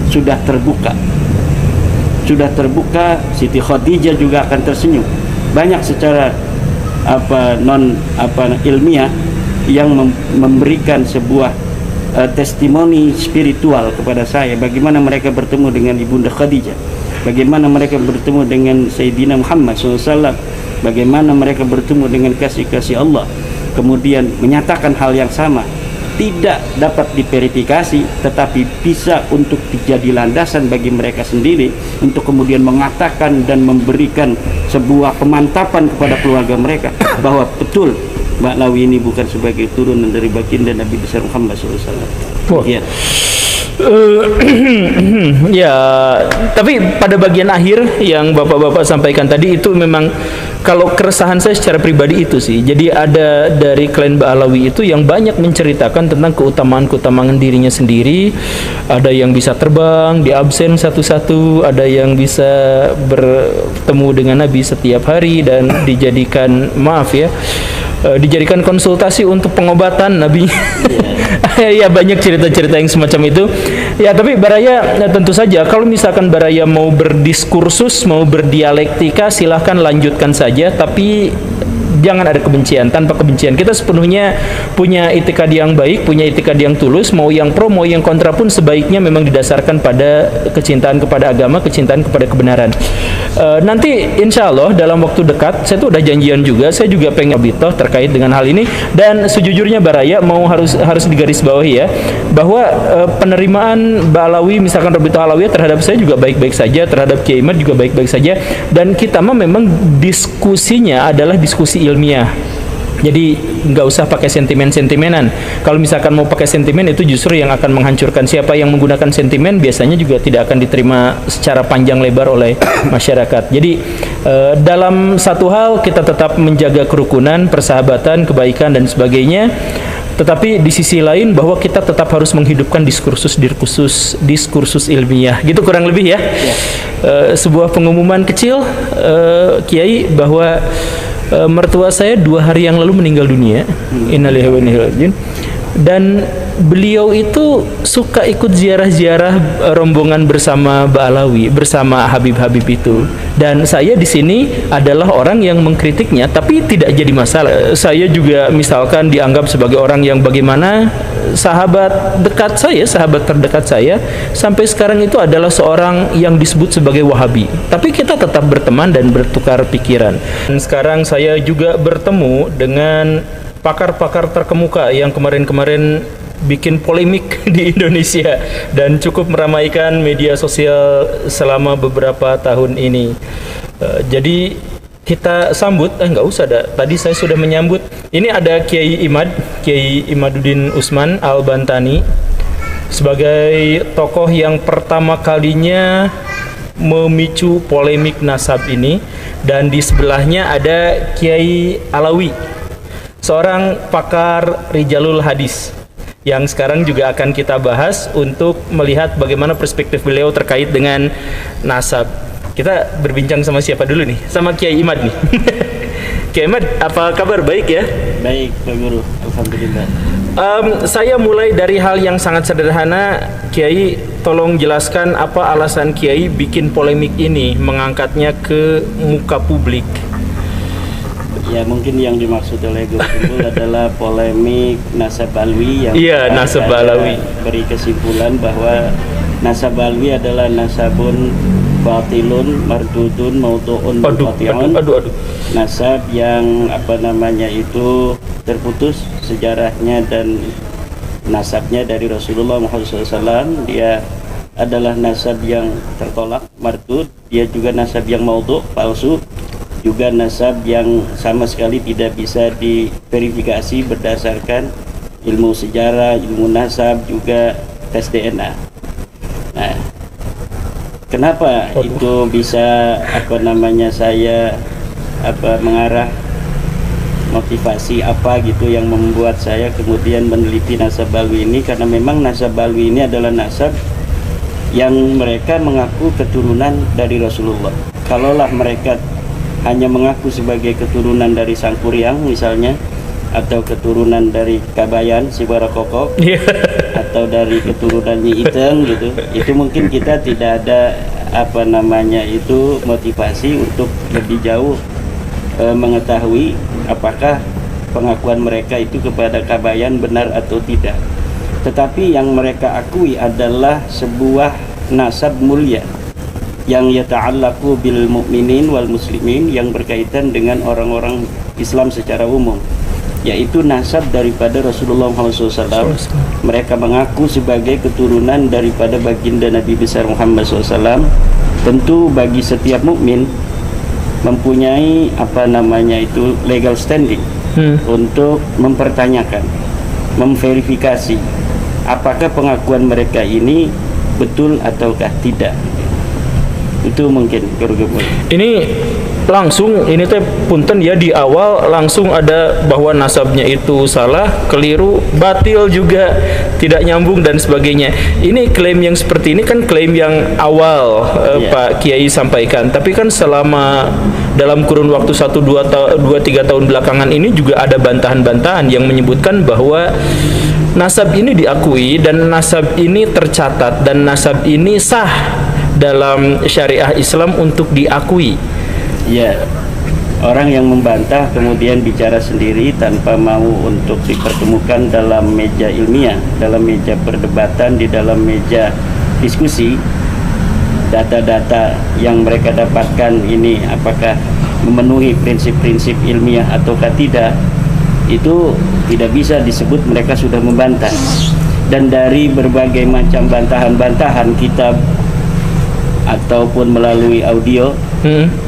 sudah terbuka. Siti Khadijah juga akan tersenyum. Banyak secara ilmiah yang memberikan sebuah testimoni spiritual kepada saya bagaimana mereka bertemu dengan Ibunda Khadijah, bagaimana mereka bertemu dengan Sayyidina Muhammad SAW, bagaimana mereka bertemu dengan kasih-kasih Allah, kemudian menyatakan hal yang sama, tidak dapat diverifikasi tetapi bisa untuk dijadi landasan bagi mereka sendiri untuk kemudian mengatakan dan memberikan sebuah pemantapan kepada keluarga mereka bahwa betul Mbak Lawi ini bukan sebagai turunan dari baginda Nabi besar Muhammad SAW. Ya. Ya, tapi pada bagian akhir yang bapak-bapak sampaikan tadi itu memang kalau keresahan saya secara pribadi itu sih. Jadi ada dari klan Ba'alawi itu yang banyak menceritakan tentang keutamaan-keutamaan dirinya sendiri. Ada yang bisa terbang, di absen satu-satu, ada yang bisa bertemu dengan Nabi setiap hari dan dijadikan konsultasi untuk pengobatan Nabi. Ya, banyak cerita-cerita yang semacam itu. Ya, tapi Baraya tentu saja kalau misalkan Baraya mau berdiskursus, mau berdialektika, silahkan lanjutkan saja, tapi jangan ada kebencian. Tanpa kebencian kita sepenuhnya punya itikad yang baik, punya itikad yang tulus. Mau yang pro, mau yang kontra pun sebaiknya memang didasarkan pada kecintaan kepada agama, kecintaan kepada kebenaran. Nanti insya Allah dalam waktu dekat saya tuh udah janjian juga, saya juga pengen bitoh terkait dengan hal ini. Dan sejujurnya Baraya harus digarisbawahi ya, bahwa penerimaan Ba'alawi misalkan Robitoh Alawiyah terhadap saya juga baik-baik saja, terhadap Kiai Imad juga baik-baik saja, dan kita memang diskusinya adalah diskusi ilmiah. Jadi nggak usah pakai sentimen-sentimenan. Kalau misalkan mau pakai sentimen, itu justru yang akan menghancurkan. Siapa yang menggunakan sentimen biasanya juga tidak akan diterima secara panjang lebar oleh masyarakat. Jadi dalam satu hal kita tetap menjaga kerukunan, persahabatan, kebaikan dan sebagainya. Tetapi di sisi lain bahwa kita tetap harus menghidupkan diskursus ilmiah. Gitu kurang lebih ya. Sebuah pengumuman kecil Kiai bahwa Mertua saya 2 hari yang lalu meninggal dunia. Innalillahi wa inna ilaihi raji'un. Dan beliau itu suka ikut ziarah-ziarah rombongan bersama Mbak Alawi, bersama Habib-Habib itu. Dan saya di sini adalah orang yang mengkritiknya, tapi tidak jadi masalah. Saya juga misalkan dianggap sebagai orang yang bagaimana sahabat dekat saya, sahabat terdekat saya sampai sekarang itu adalah seorang yang disebut sebagai Wahabi. Tapi kita tetap berteman dan bertukar pikiran. Dan sekarang saya juga bertemu dengan pakar-pakar terkemuka yang kemarin-kemarin bikin polemik di Indonesia dan cukup meramaikan media sosial selama beberapa tahun ini. Jadi kita sambut, nggak usah dah. Tadi saya sudah menyambut. Ini ada Kiai Imaduddin Usman Al-Bantani sebagai tokoh yang pertama kalinya memicu polemik nasab ini, dan di sebelahnya ada Kiai Alawi, seorang pakar Rijalul Hadis yang sekarang juga akan kita bahas untuk melihat bagaimana perspektif beliau terkait dengan nasab. Kita berbincang sama siapa dulu nih? Sama Kiai Imad nih. Kiai Imad, apa kabar? Baik ya? Baik, Pak Guru. Alhamdulillah. Saya mulai dari hal yang sangat sederhana. Kiai, tolong jelaskan apa alasan Kiai bikin polemik ini, mengangkatnya ke muka publik. Ya, mungkin yang dimaksud oleh Guru Kumpul adalah polemik nasab Alwi yang nasab Alawi beri kesimpulan bahwa nasab Alwi adalah nasabun batilun mardudun maudu'un qati'un. Nasab yang itu terputus sejarahnya dan nasabnya dari Rasulullah Muhammad SAW. Dia adalah nasab yang tertolak, mardud. Dia juga nasab yang maudhu', palsu, juga nasab yang sama sekali tidak bisa diverifikasi berdasarkan ilmu sejarah, ilmu nasab, juga tes DNA. Nah, kenapa itu bisa saya mengarah motivasi apa gitu yang membuat saya kemudian meneliti nasab Alwi ini? Karena memang nasab Alwi ini adalah nasab yang mereka mengaku keturunan dari Rasulullah. Kalaulah mereka hanya mengaku sebagai keturunan dari Sangkuriang misalnya, atau keturunan dari Kabayan si Barakokok, atau dari keturunan Nyi Iteng gitu, itu mungkin kita tidak ada motivasi untuk lebih jauh mengetahui apakah pengakuan mereka itu kepada Kabayan benar atau tidak. Tetapi yang mereka akui adalah sebuah nasab mulia yang yata'allaqu bil mu'minin wal muslimin, yang berkaitan dengan orang-orang Islam secara umum, yaitu nasab daripada Rasulullah SAW. Mereka mengaku sebagai keturunan daripada baginda Nabi besar Muhammad SAW. Tentu bagi setiap mukmin mempunyai legal standing untuk mempertanyakan, memverifikasi apakah pengakuan mereka ini betul ataukah tidak. Itu mungkin ini langsung ini teh punten ya, di awal langsung ada bahwa nasabnya itu salah, keliru, batil juga, tidak nyambung dan sebagainya. Ini klaim yang seperti ini kan klaim yang awal Pak Kiai sampaikan, tapi kan selama dalam kurun waktu 1-2-3 tahun belakangan ini juga ada bantahan-bantahan yang menyebutkan bahwa nasab ini diakui dan nasab ini tercatat dan nasab ini sah dalam syariah Islam untuk diakui. Ya, orang yang membantah kemudian bicara sendiri tanpa mau untuk dipertemukan dalam meja ilmiah, dalam meja perdebatan, di dalam meja diskusi. Data-data yang mereka dapatkan ini apakah memenuhi prinsip-prinsip ilmiah ataukah tidak, itu tidak bisa disebut mereka sudah membantah. Dan dari berbagai macam bantahan-bantahan kita ataupun melalui audio,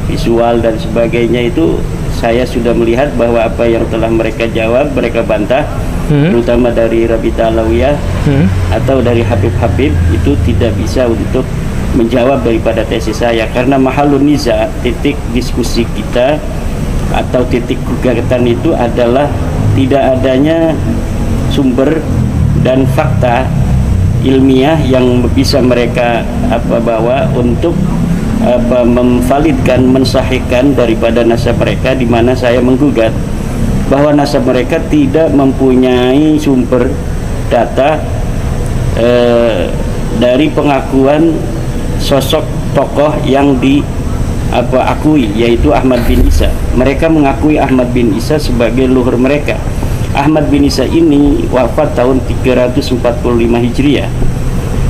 visual dan sebagainya, itu saya sudah melihat bahwa apa yang telah mereka jawab, mereka bantah, terutama dari Rabita Alawiyah atau dari Habib-Habib, itu tidak bisa untuk menjawab daripada tesis saya. Karena mahalun niza, titik diskusi kita atau titik gugatan itu adalah tidak adanya sumber dan fakta ilmiah yang bisa mereka bawa untuk memvalidkan, mensahihkan daripada nasab mereka, di mana saya menggugat bahwa nasab mereka tidak mempunyai sumber data dari pengakuan sosok tokoh yang akui, yaitu Ahmad bin Isa. Mereka mengakui Ahmad bin Isa sebagai leluhur mereka. Ahmad bin Isa ini wafat tahun 345 Hijriah.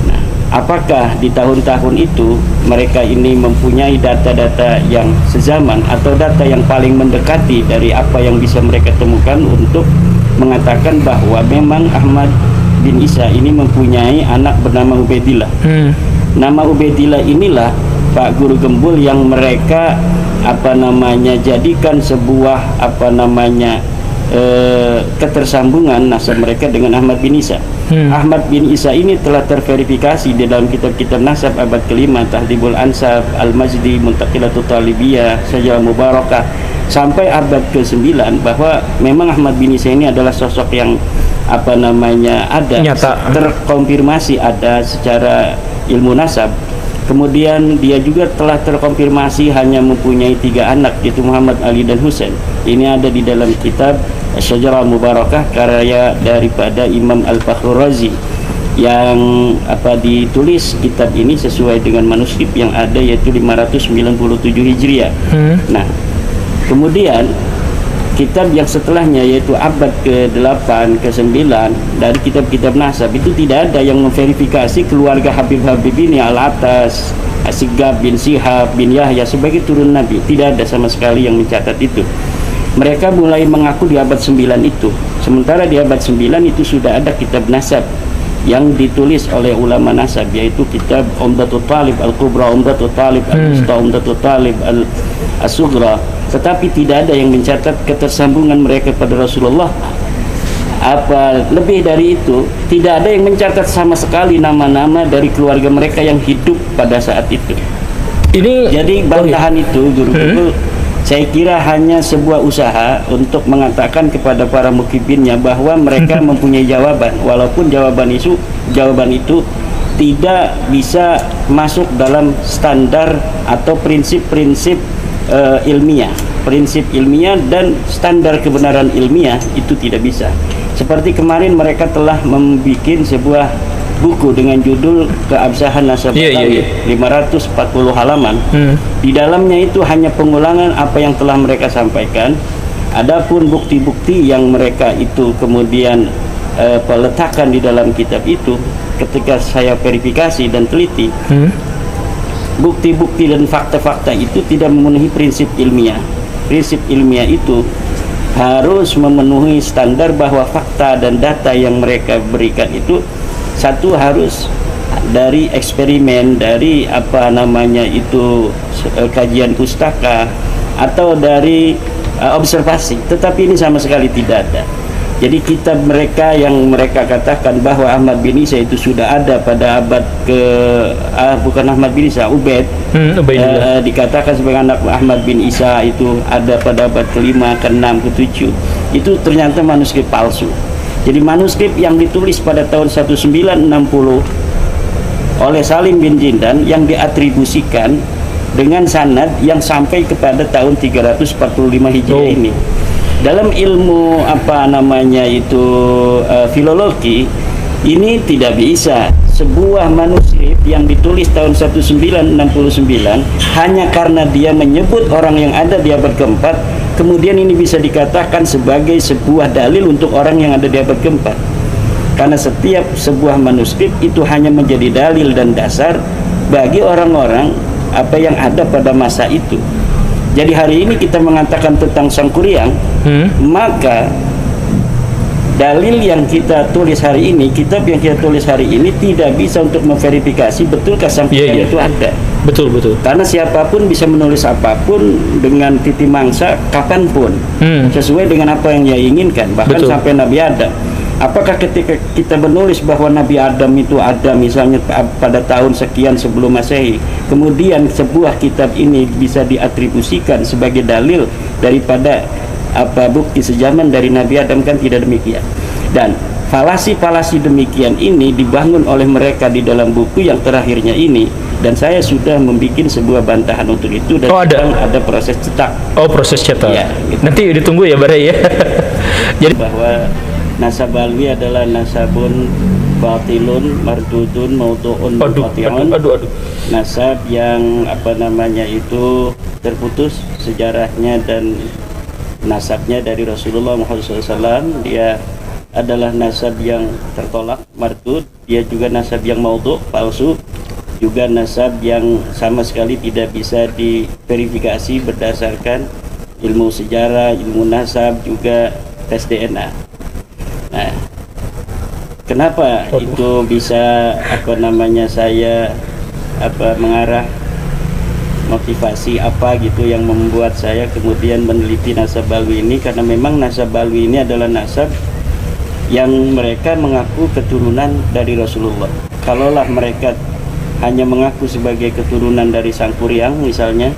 Nah, apakah di tahun-tahun itu mereka ini mempunyai data-data yang sezaman atau data yang paling mendekati dari apa yang bisa mereka temukan untuk mengatakan bahwa memang Ahmad bin Isa ini mempunyai anak bernama Ubaidillah. Nama Ubaidillah inilah Pak Guru Gembul yang mereka jadikan sebuah ketersambungan nasab mereka dengan Ahmad bin Isa. Ahmad bin Isa ini telah terverifikasi di dalam kitab-kitab nasab abad ke-5, Tahdhibul Ansab, Al-Majdi, Muntaqilatul Talibiyah, Syajarah Mubarakah, sampai abad ke-9 bahwa memang Ahmad bin Isa ini adalah sosok yang ada nyata, terkonfirmasi ada secara ilmu nasab. Kemudian dia juga telah terkonfirmasi hanya mempunyai 3 anak, yaitu Muhammad, Ali, dan Husain. Ini ada di dalam kitab Syajarah Mubarakah karya daripada Imam Al-Fakhrur Razi, yang ditulis kitab ini sesuai dengan manuskrip yang ada, yaitu 597 Hijriah. Nah, kemudian kitab yang setelahnya, yaitu abad ke-8, ke-9, dari kitab-kitab nasab itu tidak ada yang memverifikasi keluarga Habib ini Al-Atas, Asigab bin Sihab bin Yahya sebagai turun Nabi. Tidak ada sama sekali yang mencatat itu. Mereka mulai mengaku di abad 9 itu. Sementara di abad 9 itu sudah ada kitab nasab yang ditulis oleh ulama nasab, yaitu kitab Umdatul Talib Al-Kubra, Umdatul Talib Al-Musta, Umdatul Talib Al-Sughra. Tetapi tidak ada yang mencatat ketersambungan mereka pada Rasulullah. Lebih dari itu, tidak ada yang mencatat sama sekali nama-nama dari keluarga mereka yang hidup pada saat itu. Jadi bantahan itu, guru-guru, saya kira hanya sebuah usaha untuk mengatakan kepada para mukibinnya bahwa mereka mempunyai jawaban, walaupun jawaban itu tidak bisa masuk dalam standar atau prinsip-prinsip ilmiah. Prinsip ilmiah dan standar kebenaran ilmiah itu tidak bisa. Seperti kemarin mereka telah membuat sebuah buku dengan judul Keabsahan Nasab Betawi, 540 halaman. Di dalamnya itu hanya pengulangan apa yang telah mereka sampaikan. Adapun bukti-bukti yang mereka itu kemudian letakkan di dalam kitab itu, ketika saya verifikasi dan teliti, bukti-bukti dan fakta-fakta itu tidak memenuhi prinsip ilmiah. Prinsip ilmiah itu harus memenuhi standar bahwa fakta dan data yang mereka berikan itu, satu harus dari eksperimen, dari kajian pustaka atau dari observasi. Tetapi ini sama sekali tidak ada. Jadi kitab mereka yang mereka katakan bahwa Ahmad bin Isa itu sudah ada pada abad bukan Ahmad bin Isa, Ubaid, dikatakan sebagai anak Ahmad bin Isa itu ada pada abad ke-5, ke-6, ke-7. Itu ternyata manuskrip palsu. Jadi manuskrip yang ditulis pada tahun 1960 oleh Salim bin Jindan yang diatribusikan dengan sanad yang sampai kepada tahun 345 Hijriah ini. Dalam ilmu filologi ini tidak bisa sebuah manuskrip yang ditulis tahun 1969 hanya karena dia menyebut orang yang ada di abad keempat, kemudian ini bisa dikatakan sebagai sebuah dalil untuk orang yang ada di abad keempat. Karena setiap sebuah manuskrip itu hanya menjadi dalil dan dasar bagi orang-orang yang ada pada masa itu. Jadi hari ini kita mengatakan tentang Sangkuriang, maka dalil yang kita tulis hari ini, kitab yang kita tulis hari ini tidak bisa untuk memverifikasi betulkah Sangkuriang itu ada. Betul. Karena siapapun bisa menulis apapun dengan titi mangsa kapanpun, sesuai dengan apa yang dia inginkan, bahkan sampai Nabi Adam. Apakah ketika kita menulis bahwa Nabi Adam itu ada misalnya pada tahun sekian sebelum Masehi, kemudian sebuah kitab ini bisa diatribusikan sebagai dalil daripada bukti sejaman dari Nabi Adam? Kan tidak demikian. Dan falasi-falasi demikian ini dibangun oleh mereka di dalam buku yang terakhirnya ini, Dan saya sudah membuat sebuah bantahan untuk itu dan ada proses cetak. Oh, proses cetak. Ya, gitu. Nanti ditunggu ya Bare ya. Jadi bahwa nasab alwi adalah nasabun batilun mardudun maudu'un muti'un. Nasab yang itu terputus sejarahnya dan nasabnya dari Rasulullah Muhammad SAW. Dia adalah nasab yang tertolak, mardud. Dia juga nasab yang maudhu', palsu. Juga nasab yang sama sekali tidak bisa diverifikasi berdasarkan ilmu sejarah, ilmu nasab, juga tes DNA. Nah, kenapa itu bisa saya mengarah motivasi apa gitu yang membuat saya kemudian meneliti nasab balwi ini? Karena memang nasab balwi ini adalah nasab yang mereka mengaku keturunan dari Rasulullah. Kalaulah mereka hanya mengaku sebagai keturunan dari Sangkuriang misalnya,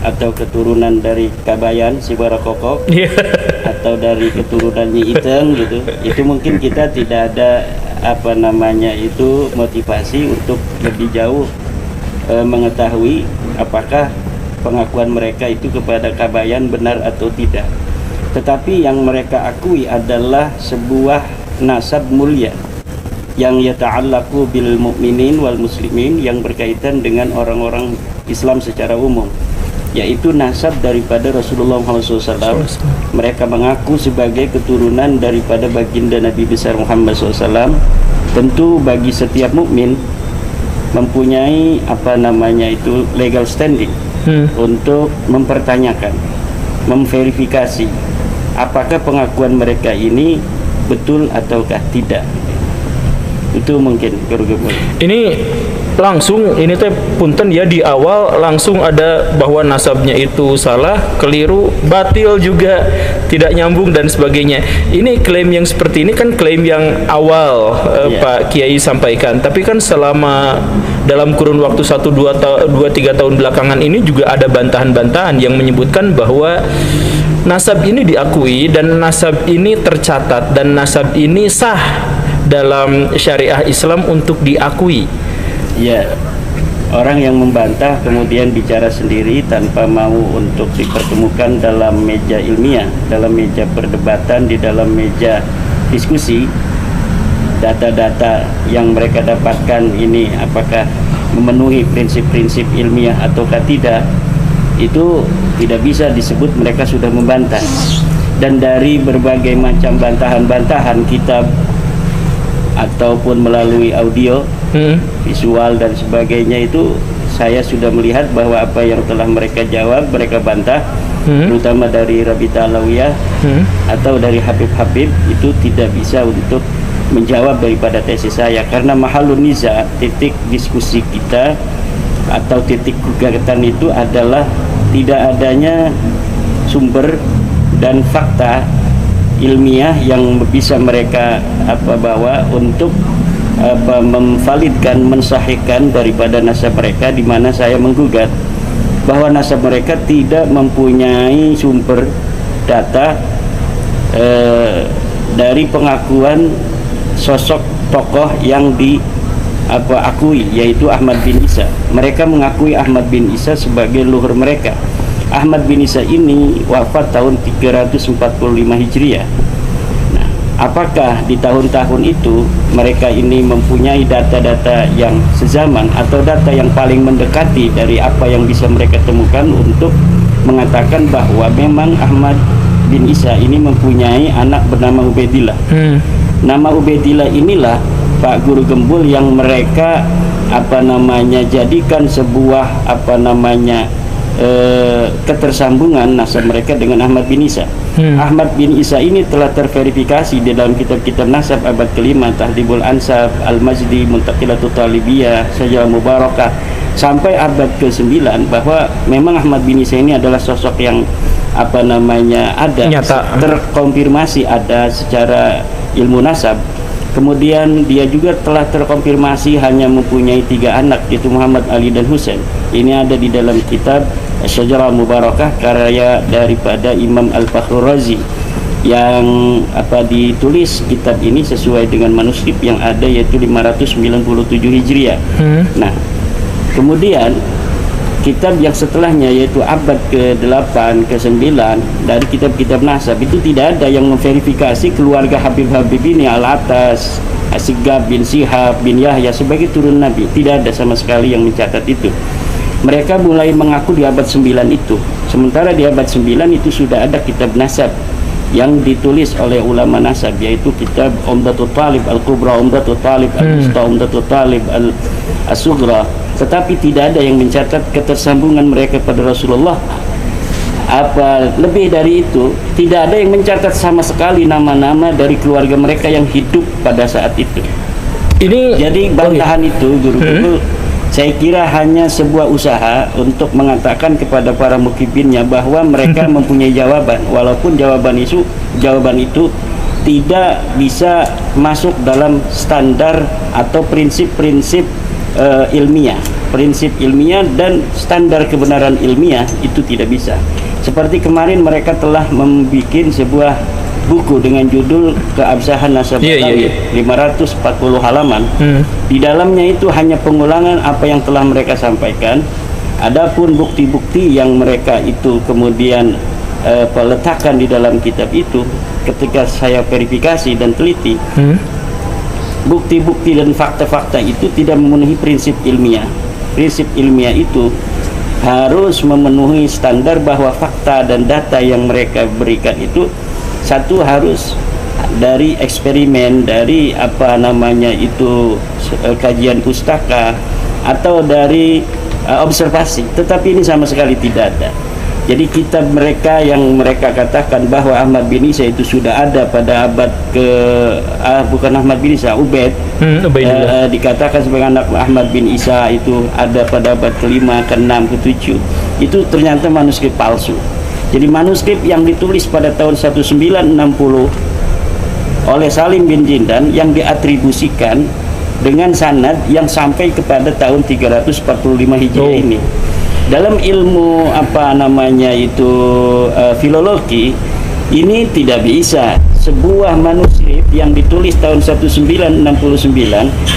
atau keturunan dari Kabayan si Barakoko, atau dari keturunan Nyi Iteng gitu, itu mungkin kita tidak ada motivasi untuk lebih jauh mengetahui apakah pengakuan mereka itu kepada Kabayan benar atau tidak. Tetapi yang mereka akui adalah sebuah nasab mulia yang yata'allaqu bil mu'minin wal muslimin, yang berkaitan dengan orang-orang Islam secara umum, yaitu nasab daripada Rasulullah SAW. Mereka mengaku sebagai keturunan daripada baginda Nabi besar Muhammad SAW. Tentu bagi setiap mukmin mempunyai legal standing untuk mempertanyakan, memverifikasi apakah pengakuan mereka ini betul ataukah tidak. Itu mungkin ini langsung ini teh punten ya, di awal langsung ada bahwa nasabnya itu salah, keliru, batil juga, tidak nyambung dan sebagainya. Ini klaim yang seperti ini kan klaim yang awal Pak Kiai sampaikan, tapi kan selama dalam kurun waktu 1-2-3 tahun belakangan ini juga ada bantahan-bantahan yang menyebutkan bahwa nasab ini diakui dan nasab ini tercatat dan nasab ini sah dalam syariah Islam untuk diakui. Ya, orang yang membantah kemudian bicara sendiri tanpa mau untuk dipertemukan dalam meja ilmiah, dalam meja perdebatan, di dalam meja diskusi, data-data yang mereka dapatkan ini apakah memenuhi prinsip-prinsip ilmiah ataukah tidak, itu tidak bisa disebut mereka sudah membantah. Dan dari berbagai macam bantahan-bantahan kitab ataupun melalui audio, visual dan sebagainya, itu saya sudah melihat bahwa apa yang telah mereka jawab, mereka bantah, terutama dari Rabita Alawiyah atau dari Habib-Habib, itu tidak bisa untuk menjawab daripada tesis saya, karena mahalun niza, titik diskusi kita atau titik gugatan itu adalah tidak adanya sumber dan fakta ilmiah yang bisa mereka bawa untuk memvalidkan, mensahihkan daripada nasab mereka, di mana saya menggugat bahwa nasab mereka tidak mempunyai sumber data dari pengakuan sosok tokoh yang diakui, yaitu Ahmad bin Isa. Mereka mengakui Ahmad bin Isa sebagai luhur mereka. Ahmad bin Isa ini wafat tahun 345 Hijriah. Nah, apakah di tahun-tahun itu mereka ini mempunyai data-data yang sezaman atau data yang paling mendekati dari apa yang bisa mereka temukan untuk mengatakan bahwa memang Ahmad bin Isa ini mempunyai anak bernama Ubaidillah. Nama Ubaidillah inilah Pak Guru Gembul yang mereka jadikan sebuah ketersambungan nasab mereka dengan Ahmad bin Isa. Ahmad bin Isa ini telah terverifikasi di dalam kitab-kitab nasab abad ke-5, Tahdhibul Ansab, Al-Majdi, Muntaqilatul Talibiyah, Sajarah Mubarakah, sampai abad ke-9, bahwa memang Ahmad bin Isa ini adalah sosok yang ada nyata, terkonfirmasi ada secara ilmu nasab. Kemudian dia juga telah terkonfirmasi hanya mempunyai 3 anak, yaitu Muhammad, Ali, dan Husain. Ini ada di dalam kitab Sajarah Mubarakah karya daripada Imam Al-Fakhrur Razi, yang ditulis kitab ini sesuai dengan manuskrip yang ada, yaitu 597 Hijriah. Nah, Kemudian kitab yang setelahnya yaitu abad ke-8, ke-9 dari kitab-kitab nasab itu tidak ada yang memverifikasi keluarga Habib ini Al-Atas, Asigab bin Sihab bin Yahya sebagai turun Nabi. Tidak ada sama sekali yang mencatat itu. Mereka mulai mengaku di abad 9 itu. Sementara di abad 9 itu sudah ada kitab nasab yang ditulis oleh ulama nasab, yaitu kitab Umdatul Talib Al-Kubra, Umdatul Talib Al-Musta, Umdatul Talib Al-Sughra. Tetapi tidak ada yang mencatat ketersambungan mereka pada Rasulullah. Apa lebih dari itu, tidak ada yang mencatat sama sekali nama-nama dari keluarga mereka yang hidup pada saat itu. Jadi bantahan itu guru-guru saya kira hanya sebuah usaha untuk mengatakan kepada para mukibinnya bahwa mereka mempunyai jawaban, walaupun jawaban itu tidak bisa masuk dalam standar atau prinsip-prinsip ilmiah. Prinsip ilmiah dan standar kebenaran ilmiah itu tidak bisa. Seperti kemarin mereka telah membuat sebuah buku dengan judul Keabsahan Nasab Balawi, 540 halaman. Di dalamnya itu hanya pengulangan apa yang telah mereka sampaikan. Adapun bukti-bukti yang mereka itu kemudian letakkan di dalam kitab itu, ketika saya verifikasi dan teliti, bukti-bukti dan fakta-fakta itu tidak memenuhi prinsip ilmiah. Prinsip ilmiah itu harus memenuhi standar bahwa fakta dan data yang mereka berikan itu satu harus dari eksperimen, dari kajian pustaka atau dari observasi. Tetapi ini sama sekali tidak ada. Jadi kitab mereka yang mereka katakan bahwa Ahmad bin Isa itu sudah ada pada abad bukan Ahmad bin Isa, Ubaid, dikatakan sebagai anak Ahmad bin Isa itu ada pada abad ke-5, ke-6, ke-7. Itu ternyata manuskrip palsu. Jadi manuskrip yang ditulis pada tahun 1960 oleh Salim bin Jindan yang diatribusikan dengan sanad yang sampai kepada tahun 345 Hijriah ini. Dalam ilmu filologi ini tidak bisa sebuah manuskrip yang ditulis tahun 1969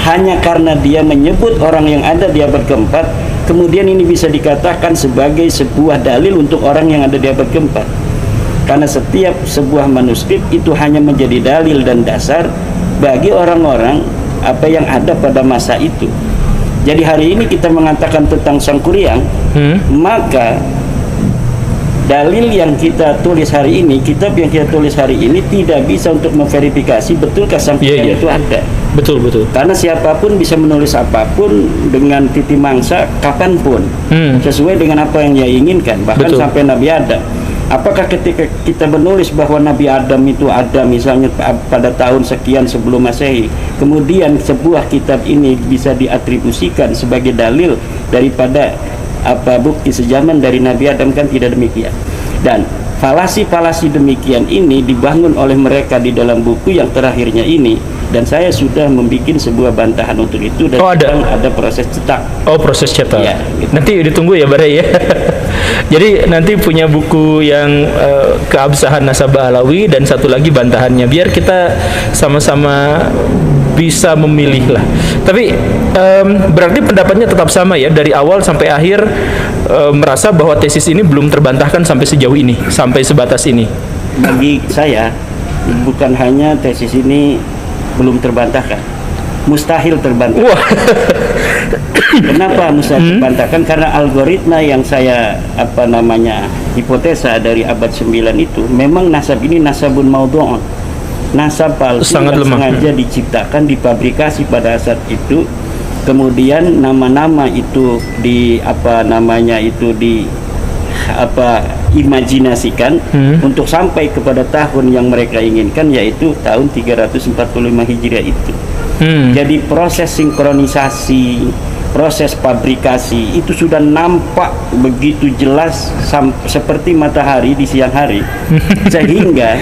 hanya karena dia menyebut orang yang ada di abad keempat, kemudian ini bisa dikatakan sebagai sebuah dalil untuk orang yang ada di abad keempat. Karena setiap sebuah manuskrip itu hanya menjadi dalil dan dasar bagi orang-orang yang ada pada masa itu. Jadi hari ini kita mengatakan tentang Sangkuriang, maka dalil yang kita tulis hari ini, kitab yang kita tulis hari ini tidak bisa untuk memverifikasi betulkah Sangkuriang itu ada. Betul. Karena siapapun bisa menulis apapun dengan titi mangsa kapanpun, sesuai dengan apa yang dia inginkan, bahkan sampai Nabi Adam. Apakah ketika kita menulis bahwa Nabi Adam itu ada misalnya pada tahun sekian sebelum Masehi, kemudian sebuah kitab ini bisa diatribusikan sebagai dalil daripada bukti sejaman dari Nabi Adam? Kan tidak demikian. Dan falasi-falasi demikian ini dibangun oleh mereka di dalam buku yang terakhirnya ini, dan saya sudah membuat sebuah bantahan untuk itu, dan ada proses cetak. Proses cetak. Ya, gitu. Nanti ditunggu ya Bare ya. Jadi nanti punya buku yang Keabsahan Nasab Alawi dan satu lagi bantahannya, biar kita sama-sama bisa memilih lah. Tapi berarti pendapatnya tetap sama ya, dari awal sampai akhir merasa bahwa tesis ini belum terbantahkan sampai sejauh ini, sampai sebatas ini. Bagi saya bukan hanya tesis ini belum terbantahkan, mustahil terbantahkan. Wah. Kenapa mustahil terbantahkan? Karena algoritma yang saya hipotesa dari abad 9 itu, memang nasab ini nasabun maudhu'un, nasab palsu sangat yang lemah, sengaja diciptakan, dipabrikasi pada saat itu, kemudian nama-nama itu imajinasikan untuk sampai kepada tahun yang mereka inginkan, yaitu tahun 345 Hijriah itu. Jadi proses sinkronisasi, proses pabrikasi itu sudah nampak begitu jelas seperti matahari di siang hari. Sehingga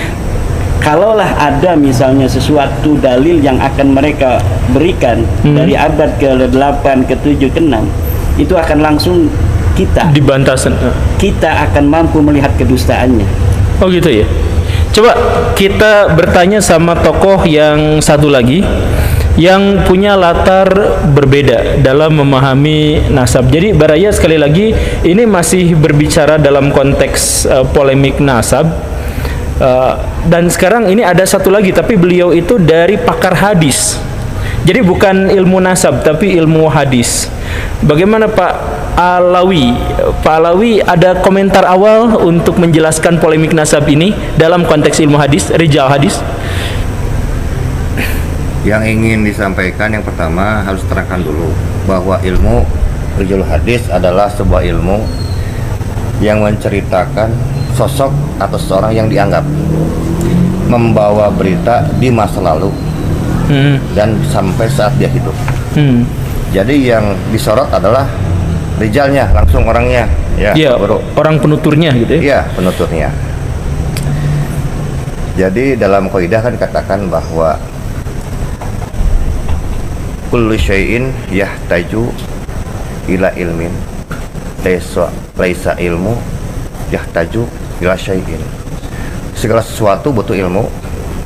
kalaulah ada misalnya sesuatu dalil yang akan mereka berikan dari abad ke-8, ke-7, ke-6, itu akan langsung dibantah. Kita akan mampu melihat kedustaannya. Oh gitu ya. Coba kita bertanya sama tokoh yang satu lagi, yang punya latar berbeda dalam memahami nasab. Jadi Baraya sekali lagi ini masih berbicara dalam konteks polemik nasab. Dan sekarang ini ada satu lagi, tapi beliau itu dari pakar hadis. Jadi bukan ilmu nasab tapi ilmu hadis. Bagaimana Pak Alawi? Pak Alawi ada komentar awal untuk menjelaskan polemik nasab ini dalam konteks ilmu hadis, rijal hadis? Yang ingin disampaikan yang pertama harus terangkan dulu bahwa ilmu rijal hadis adalah sebuah ilmu yang menceritakan sosok atau seorang yang dianggap membawa berita di masa lalu dan sampai saat dia hidup. Jadi yang disorot adalah rijalnya, langsung orangnya, ya, orang penuturnya gitu ya. Iya, penuturnya. Jadi dalam kaidah kan dikatakan bahwa kullu syai'in yahtaju ila ilmin laisa ilmu yahtaju ila syai'in. Segala sesuatu butuh ilmu,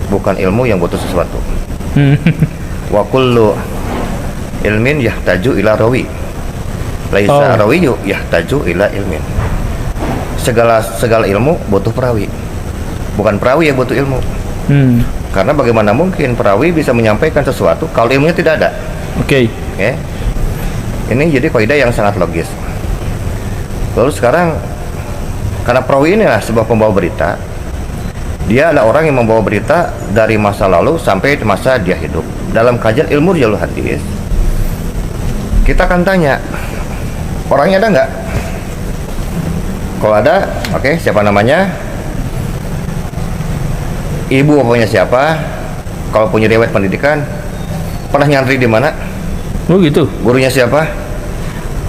bukan ilmu yang butuh sesuatu. Wa kullu ilmin yahtaju ila rawi laisa rawiyu yahtaju ila ilmin. Segala ilmu butuh perawi, bukan perawi yang butuh ilmu. Karena bagaimana mungkin perawi bisa menyampaikan sesuatu kalau ilmunya tidak ada. Oke. Ini jadi kaidah yang sangat logis. Lalu sekarang karena perawi inilah sebuah pembawa berita, dia adalah orang yang membawa berita dari masa lalu sampai masa dia hidup. Dalam kajian ilmu jalur hadis, kita akan tanya orangnya ada nggak? Kalau ada, oke, siapa namanya? Ibu bapaknya siapa? Kalau punya riwayat pendidikan, pernah nyantri di mana? Oh gitu. Gurunya siapa?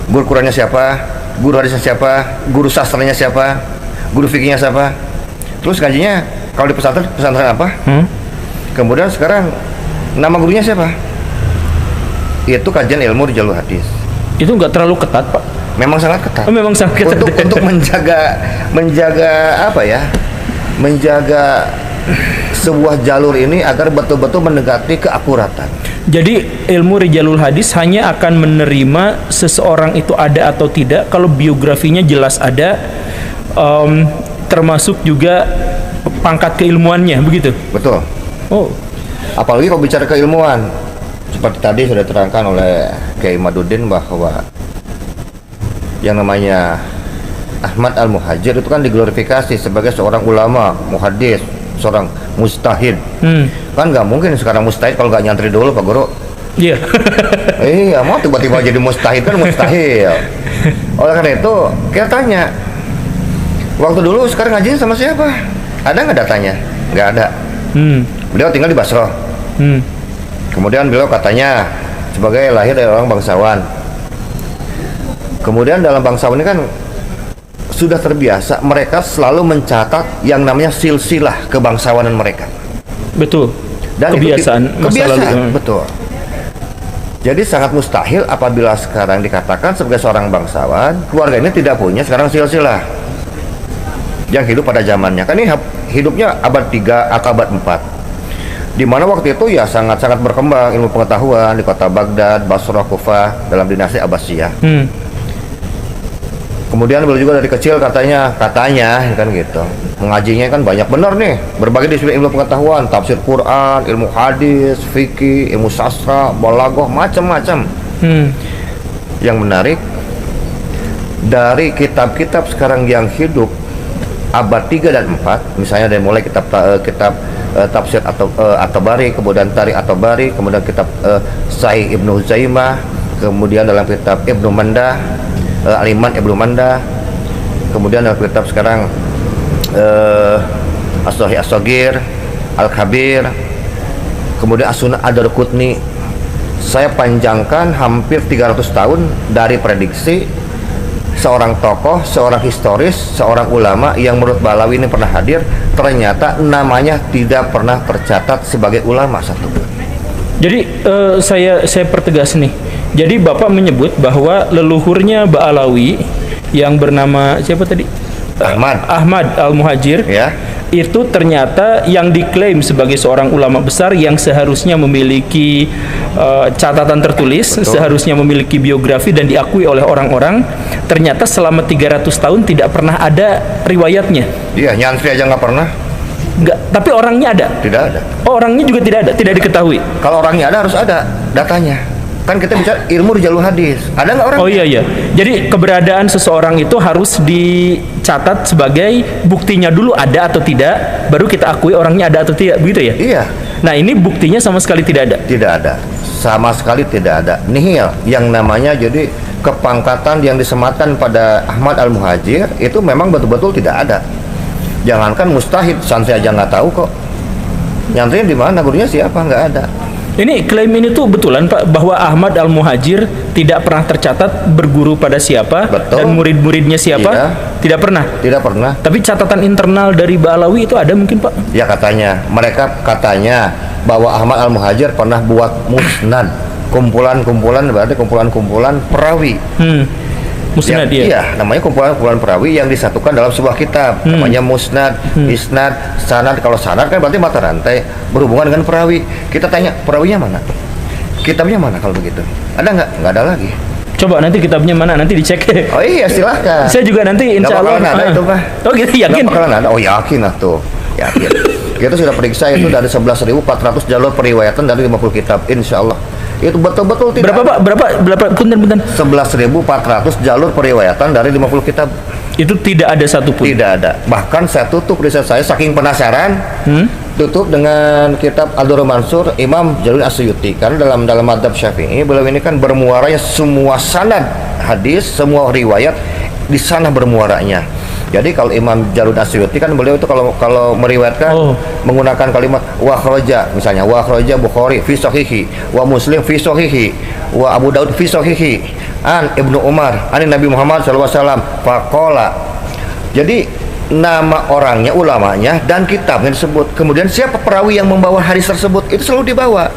Guru Qurannya siapa? Guru hadisnya siapa? Guru sastranya siapa? Guru fikihnya siapa? Terus kajiannya kalau di pesantren apa? Kemudian sekarang nama gurunya siapa? Itu kajian ilmu di jalur hadis. Itu nggak terlalu ketat, Pak? Memang sangat ketat. Memang sangat ketat. Untuk menjaga apa ya? Menjaga sebuah jalur ini agar betul-betul mendekati keakuratan. Jadi ilmu rijalul hadis hanya akan menerima seseorang itu ada atau tidak kalau biografinya jelas ada, termasuk juga pangkat keilmuannya, begitu? Betul. Oh. Apalagi kalau bicara keilmuan, seperti tadi sudah diterangkan oleh Kiai Maduddin bahwa yang namanya Ahmad Al-Muhajir itu kan diglorifikasi sebagai seorang ulama, muhaddis, seorang mustahid. Kan nggak mungkin sekarang mustahid kalau nggak nyantri dulu Pak Guru. Iya. Iya, mau tiba-tiba jadi mustahid kan mustahil. Oleh karena itu kita tanya, waktu dulu sekarang ngajiin sama siapa? Ada nggak datanya? Nggak ada. Beliau tinggal di Basra. Kemudian beliau katanya sebagai lahir dari orang bangsawan. Kemudian dalam bangsawan ini kan sudah terbiasa mereka selalu mencatat yang namanya silsilah kebangsawanan mereka. Betul. Dan kebiasaan betul. Jadi sangat mustahil apabila sekarang dikatakan sebagai seorang bangsawan keluarga ini tidak punya sekarang silsilah yang hidup pada zamannya. Kan ini hidupnya abad 3 atau abad 4, di mana waktu itu ya sangat-sangat berkembang ilmu pengetahuan di kota Baghdad, Basra, Kufah dalam dinasti Abbasiyah. Kemudian beliau juga dari kecil katanya kan gitu, mengajinya kan banyak benar nih, berbagai disiplin ilmu pengetahuan, tafsir Quran, ilmu hadis, fikih, ilmu sastra, balaghah, macam-macam. Yang menarik dari kitab-kitab sekarang yang hidup abad 3 dan 4, misalnya dari mulai kitab tafsir atau At-Tabari, kemudian Tarikh At-Tabari, kemudian kitab Sahih Ibnu Huzaimah, kemudian dalam kitab Ibnu Mandah, Al-Iman Ibnu Mandah, kemudian dalam kitab sekarang As-Sahih As-Saghir, Al-Kabir, kemudian As-Sunnah Ad-Darqutni. Saya panjangkan hampir 300 tahun dari prediksi seorang tokoh, seorang historis, seorang ulama yang menurut Balawi ini pernah hadir, ternyata namanya tidak pernah tercatat sebagai ulama satupun. Jadi saya pertegas nih. Jadi Bapak menyebut bahwa leluhurnya Ba'alawi yang bernama siapa tadi? Ahmad Al-Muhajir ya, itu ternyata yang diklaim sebagai seorang ulama besar yang seharusnya memiliki catatan tertulis, seharusnya memiliki biografi dan diakui oleh orang-orang, ternyata selama 300 tahun tidak pernah ada riwayatnya. Iya, nyantri aja nggak pernah. Enggak, tapi orangnya ada. Tidak ada. Oh, orangnya juga tidak ada, tidak diketahui. Kalau orangnya ada harus ada datanya. Kan kita bicara ilmu jalur hadis. Ada nggak orang? Oh iya. Jadi keberadaan seseorang itu harus dicatat sebagai buktinya dulu ada atau tidak, baru kita akui orangnya ada atau tidak, begitu ya? Iya. Nah ini buktinya sama sekali tidak ada. Tidak ada. Sama sekali tidak ada. Nihil yang namanya jadi kepangkatan yang disematkan pada Ahmad Al-Muhajir itu memang betul-betul tidak ada. Jangankan mustahid, santri aja nggak tahu kok. Nyantri di mana, gurunya siapa, nggak ada. Ini klaim ini tuh betulan Pak, bahwa Ahmad Al-Muhajir tidak pernah tercatat berguru pada siapa. Betul. Dan murid-muridnya siapa? Iya. Tidak pernah. Tidak pernah. Tapi catatan internal dari Ba'alawi itu ada mungkin Pak? Ya katanya, mereka katanya bahwa Ahmad Al-Muhajir pernah buat musnad, kumpulan-kumpulan, berarti kumpulan-kumpulan perawi. Musnad dia. Iya, namanya kumpulan-kumpulan perawi yang disatukan dalam sebuah kitab. Namanya musnad, isnad, sanad. Kalau sanad kan berarti mata rantai berhubungan dengan perawi. Kita tanya, perawinya mana? Kitabnya mana kalau begitu? Ada nggak? Nggak ada lagi. Coba nanti kitabnya mana, nanti dicek. Oh iya, silahkan. Saya juga nanti insya Allah. Nggak bakalan ada itu, Pak. Oh gitu, yakin? Nggak bakalan ada. Oh yakin lah tuh. Yakin. Kita sudah periksa itu dari 11.400 jalur periwayatan dari 50 kitab. Insya Allah. Itu betul-betul tidak. Berapa? Punten. 11.400 jalur periwayatan dari 50 kitab. Itu tidak ada satupun. Tidak ada. Bahkan saya tutup riset saya saking penasaran. Tutup dengan kitab Ad-Durrul Mansur Imam Jalaluddin As-Suyuti. Karena dalam madzhab Syafi'i beliau ini kan bermuaranya semua sanad hadis, semua riwayat di sana bermuaranya. Jadi kalau Imam Jalaluddin As-Suyuti kan beliau itu kalau meriwayatkan menggunakan kalimat wa kharaja, misalnya wa kharaja Bukhari fi sahihi, wa Muslim fi sahihi, wa Abu Daud fi sahihi, an Ibnu Umar, an Nabi Muhammad sallallahu alaihi wasallam faqala. Jadi nama orangnya, ulamanya, dan kitabnya disebut. Kemudian siapa perawi yang membawa hadis tersebut itu selalu dibawa.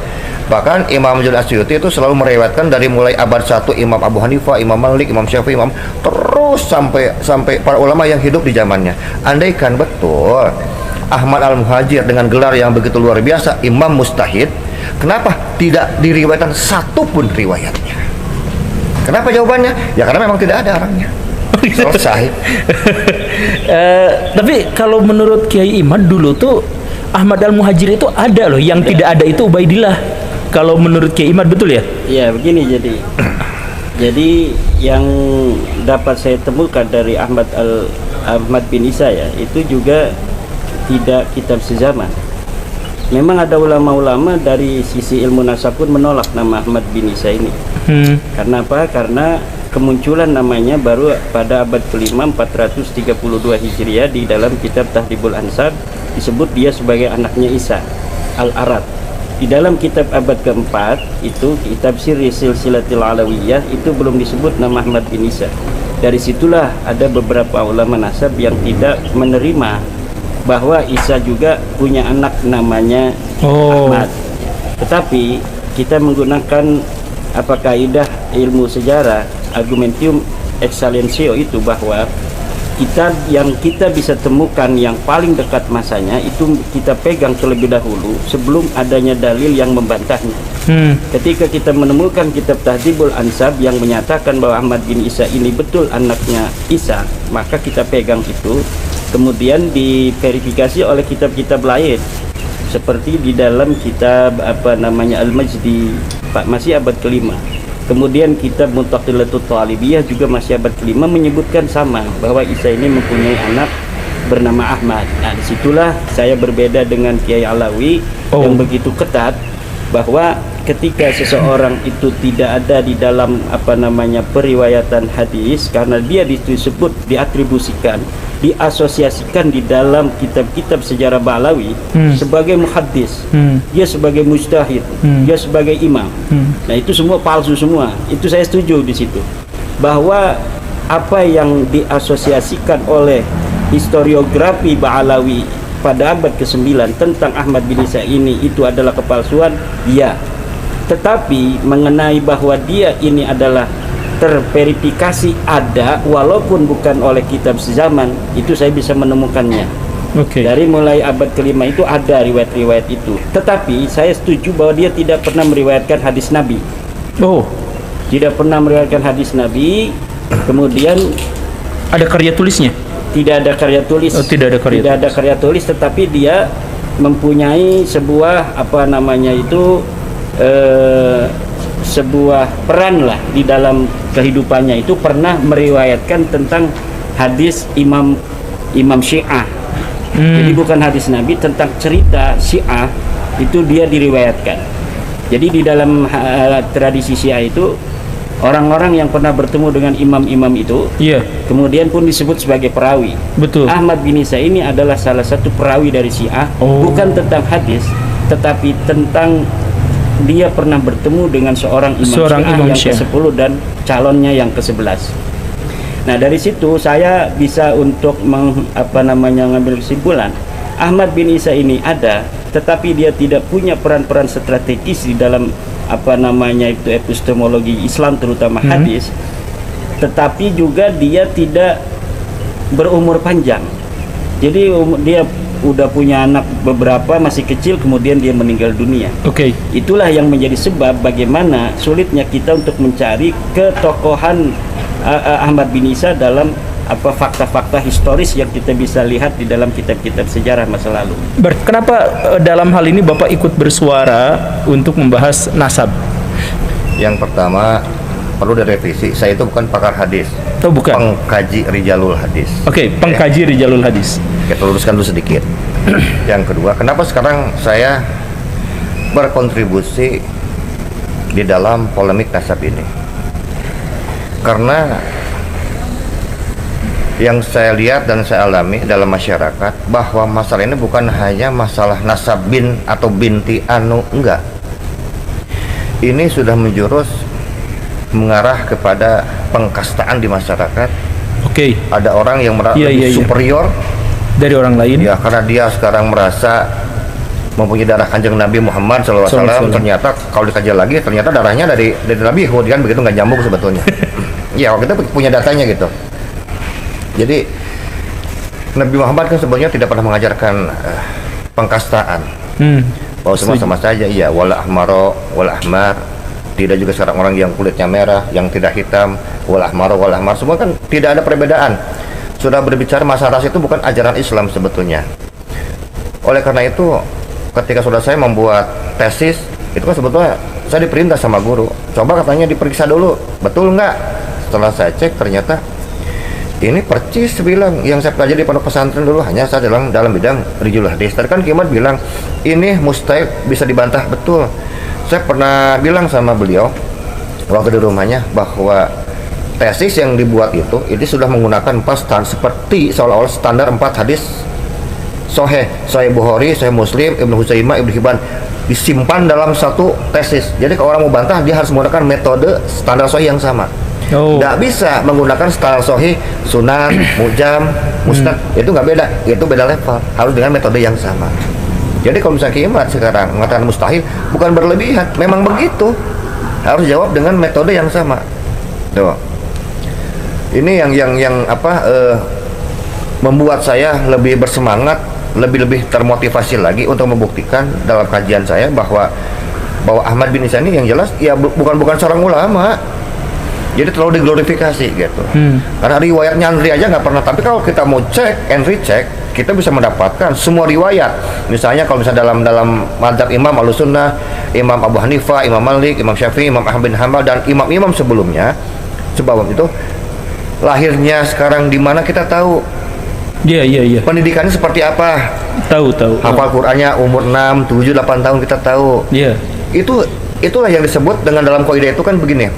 Bahkan Imam Jalaluddin As-Suyuti itu selalu meriwayatkan dari mulai abad 1 Imam Abu Hanifah, Imam Malik, Imam Syafi'i, terus sampai para ulama yang hidup di zamannya. Andaikan betul Ahmad Al-Muhajir dengan gelar yang begitu luar biasa, Imam Mustahid, kenapa tidak diriwayatkan satupun riwayatnya? Kenapa jawabannya? Ya karena memang tidak ada orangnya. Selesai. Tapi kalau menurut Kiai Imad dulu tuh Ahmad Al-Muhajir itu ada loh, yang tidak ada itu Ubaidillah. Kalau menurut Kiai Imad betul ya? Iya begini jadi yang dapat saya temukan dari Ahmad bin Isa ya, itu juga tidak kitab sezaman. Memang ada ulama-ulama dari sisi ilmu nasab pun menolak nama Ahmad bin Isa ini. Karena apa? Karena kemunculan namanya baru pada abad ke-5 432 Hijriah di dalam kitab Tahdhibul Ansab disebut dia sebagai anaknya Isa Al-Arad. Di dalam kitab abad ke-4 itu kitab Sirri Silsilatil Alawiyah itu belum disebut nama Ahmad bin Isa. Dari situlah ada beberapa ulama nasab yang tidak menerima bahwa Isa juga punya anak namanya Ahmad. Tetapi kita menggunakan kaidah ilmu sejarah argumentium excellentio itu bahwa kitab yang kita bisa temukan yang paling dekat masanya itu kita pegang terlebih dahulu sebelum adanya dalil yang membantahnya. Ketika kita menemukan kitab Tahdhibul Ansab yang menyatakan bahwa Ahmad bin Isa ini betul anaknya Isa, maka kita pegang itu, kemudian diverifikasi oleh kitab-kitab lain seperti di dalam kitab Al-Majdi masih abad ke-5. Kemudian kitab Muntaqilatul Talibiyah juga masih abad ke-5 menyebutkan sama bahwa Isa ini mempunyai anak bernama Ahmad. Nah, disitulah saya berbeda dengan Kiai Alawi yang begitu ketat bahwa ketika seseorang itu tidak ada di dalam periwayatan hadis karena dia disebut diatribusikan, diasosiasikan di dalam kitab-kitab sejarah Ba'alawi sebagai muhaddis, dia sebagai mujtahid, dia sebagai imam. Nah, itu semua palsu semua. Itu saya setuju di situ. Bahwa apa yang diasosiasikan oleh historiografi Ba'alawi pada abad ke-9 tentang Ahmad bin Isa ini itu adalah kepalsuan, ya. Tetapi mengenai bahwa dia ini adalah terverifikasi ada walaupun bukan oleh kitab sezaman, itu saya bisa menemukannya. Oke. Dari mulai abad kelima itu ada riwayat-riwayat itu. Tetapi saya setuju bahwa dia tidak pernah meriwayatkan hadis Nabi. Oh, Tidak pernah meriwayatkan hadis Nabi. Kemudian ada karya tulisnya? tidak ada karya tulis. Oh, tidak ada karya Tidak ada karya tulis, tetapi dia mempunyai sebuah sebuah peran lah di dalam kehidupannya, itu pernah meriwayatkan tentang hadis Imam Syiah. Jadi bukan hadis Nabi, tentang cerita Syiah itu dia diriwayatkan. Jadi di dalam tradisi Syiah itu orang-orang yang pernah bertemu dengan imam-imam itu, Iya, kemudian pun disebut sebagai perawi. betul. Ahmad bin Isa ini adalah salah satu perawi dari Syiah, Oh. bukan tentang hadis, tetapi tentang dia pernah bertemu dengan seorang imam Syiah yang ke-10 dan calonnya yang ke-11. Nah, dari situ saya bisa untuk ngambil kesimpulan, Ahmad bin Isa ini ada, tetapi dia tidak punya peran-peran strategis di dalam epistemologi Islam, terutama hadis. Tetapi juga dia tidak berumur panjang. Jadi dia udah punya anak beberapa, masih kecil, kemudian dia meninggal dunia. Oke. Itulah yang menjadi sebab bagaimana sulitnya kita untuk mencari ketokohan Ahmad bin Isa dalam fakta-fakta historis yang kita bisa lihat di dalam kitab-kitab sejarah masa lalu. Kenapa dalam hal ini Bapak ikut bersuara untuk membahas nasab? Yang pertama perlu direvisi. Saya itu bukan pakar hadis, Oh, bukan. pengkaji rijalul hadis. Oke, pengkaji rijalul hadis. Kita luruskan dulu sedikit. Yang kedua, kenapa sekarang saya berkontribusi di dalam polemik nasab ini? Karena yang saya lihat dan saya alami dalam masyarakat, bahwa masalah ini bukan hanya masalah nasab bin atau binti anu, enggak. Ini sudah menjurus mengarah kepada pengkastaan di masyarakat. Oke. Ada orang yang merasa superior dari orang lain. ya, karena dia sekarang merasa mempunyai darah kanjeng Nabi Muhammad SAW. Ternyata kalau dikaji lagi, ternyata darahnya dari Nabi Hud, kan begitu, nggak nyambung sebetulnya. Ya, kita punya datanya gitu. Jadi Nabi Muhammad kan sebenarnya tidak pernah mengajarkan pengkastaan. Bahwa semua sama saja, iya, wala ahmaro wala ahmar. Tidak juga sekarang orang yang kulitnya merah, yang tidak hitam, wala ahmaro wala ahmar, semua kan tidak ada perbedaan. Sudah berbicara masalah ras itu bukan ajaran Islam sebetulnya. Oleh karena itu, ketika saudara saya membuat tesis, itu kan sebetulnya saya diperintah sama guru, coba katanya diperiksa dulu, betul nggak? Setelah saya cek, ternyata ini percis bilang yang saya pelajari di pondok pesantren dulu, hanya saya dalam bidang rijul hadis. Tadi kan Kimat bilang ini mustahil, bisa dibantah. Betul, saya pernah bilang sama beliau waktu di rumahnya bahwa tesis yang dibuat itu sudah menggunakan 4 standar, seperti seolah-olah standar 4 hadis Sahih Bukhari, Sahih Muslim, Ibnu Huzaimah, Ibnu Hibban, disimpan dalam satu tesis. Jadi kalau orang mau bantah, dia harus menggunakan metode standar sahih yang sama. Nggak bisa menggunakan standar sahih, sunan, mujam, musnad, itu nggak beda, itu beda level, harus dengan metode yang sama. Jadi kalau misalnya Kimat sekarang mengatakan mustahil, bukan berlebihan, memang begitu, harus jawab dengan metode yang sama. Tuh. Ini yang membuat saya lebih bersemangat, lebih termotivasi lagi untuk membuktikan dalam kajian saya bahwa Ahmad bin Isa ini yang jelas ya bukan seorang ulama. Jadi terlalu diglorifikasi gitu. Karena riwayatnya Andri aja nggak pernah. Tapi kalau kita mau cek and recheck, kita bisa mendapatkan semua riwayat. Misalnya kalau misalnya dalam mazhab Imam Ahlussunnah, Imam Abu Hanifah, Imam Malik, Imam Syafi'i, Imam Ahmad bin Hanbal, dan imam-imam sebelumnya, sebab itu lahirnya sekarang di mana kita tahu. Iya. Pendidikannya seperti apa? Tahu. Hafal Qur'annya umur 6, 7, 8 tahun kita tahu. Iya. Itulah yang disebut dengan dalam kaidah itu kan begini.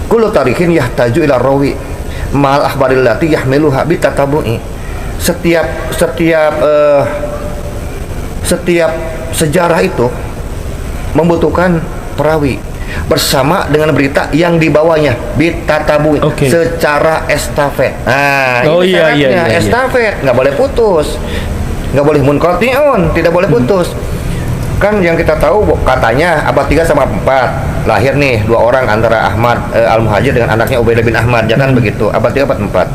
Kullu tarihin yahtaju ila rawi mal akhbaril lati yahmiluha bi tatabu'i. Setiap sejarah itu membutuhkan perawi bersama dengan berita yang dibawanya bitatabu, secara estafet. Nah, iya, estafet, nggak boleh putus, nggak boleh munqati'un, tidak boleh putus. Kan yang kita tahu katanya abad 3 sama 4 lahir nih 2 orang antara Ahmad Al-Muhajir dengan anaknya Ubaidah bin Ahmad, jangan begitu, abad 3 abad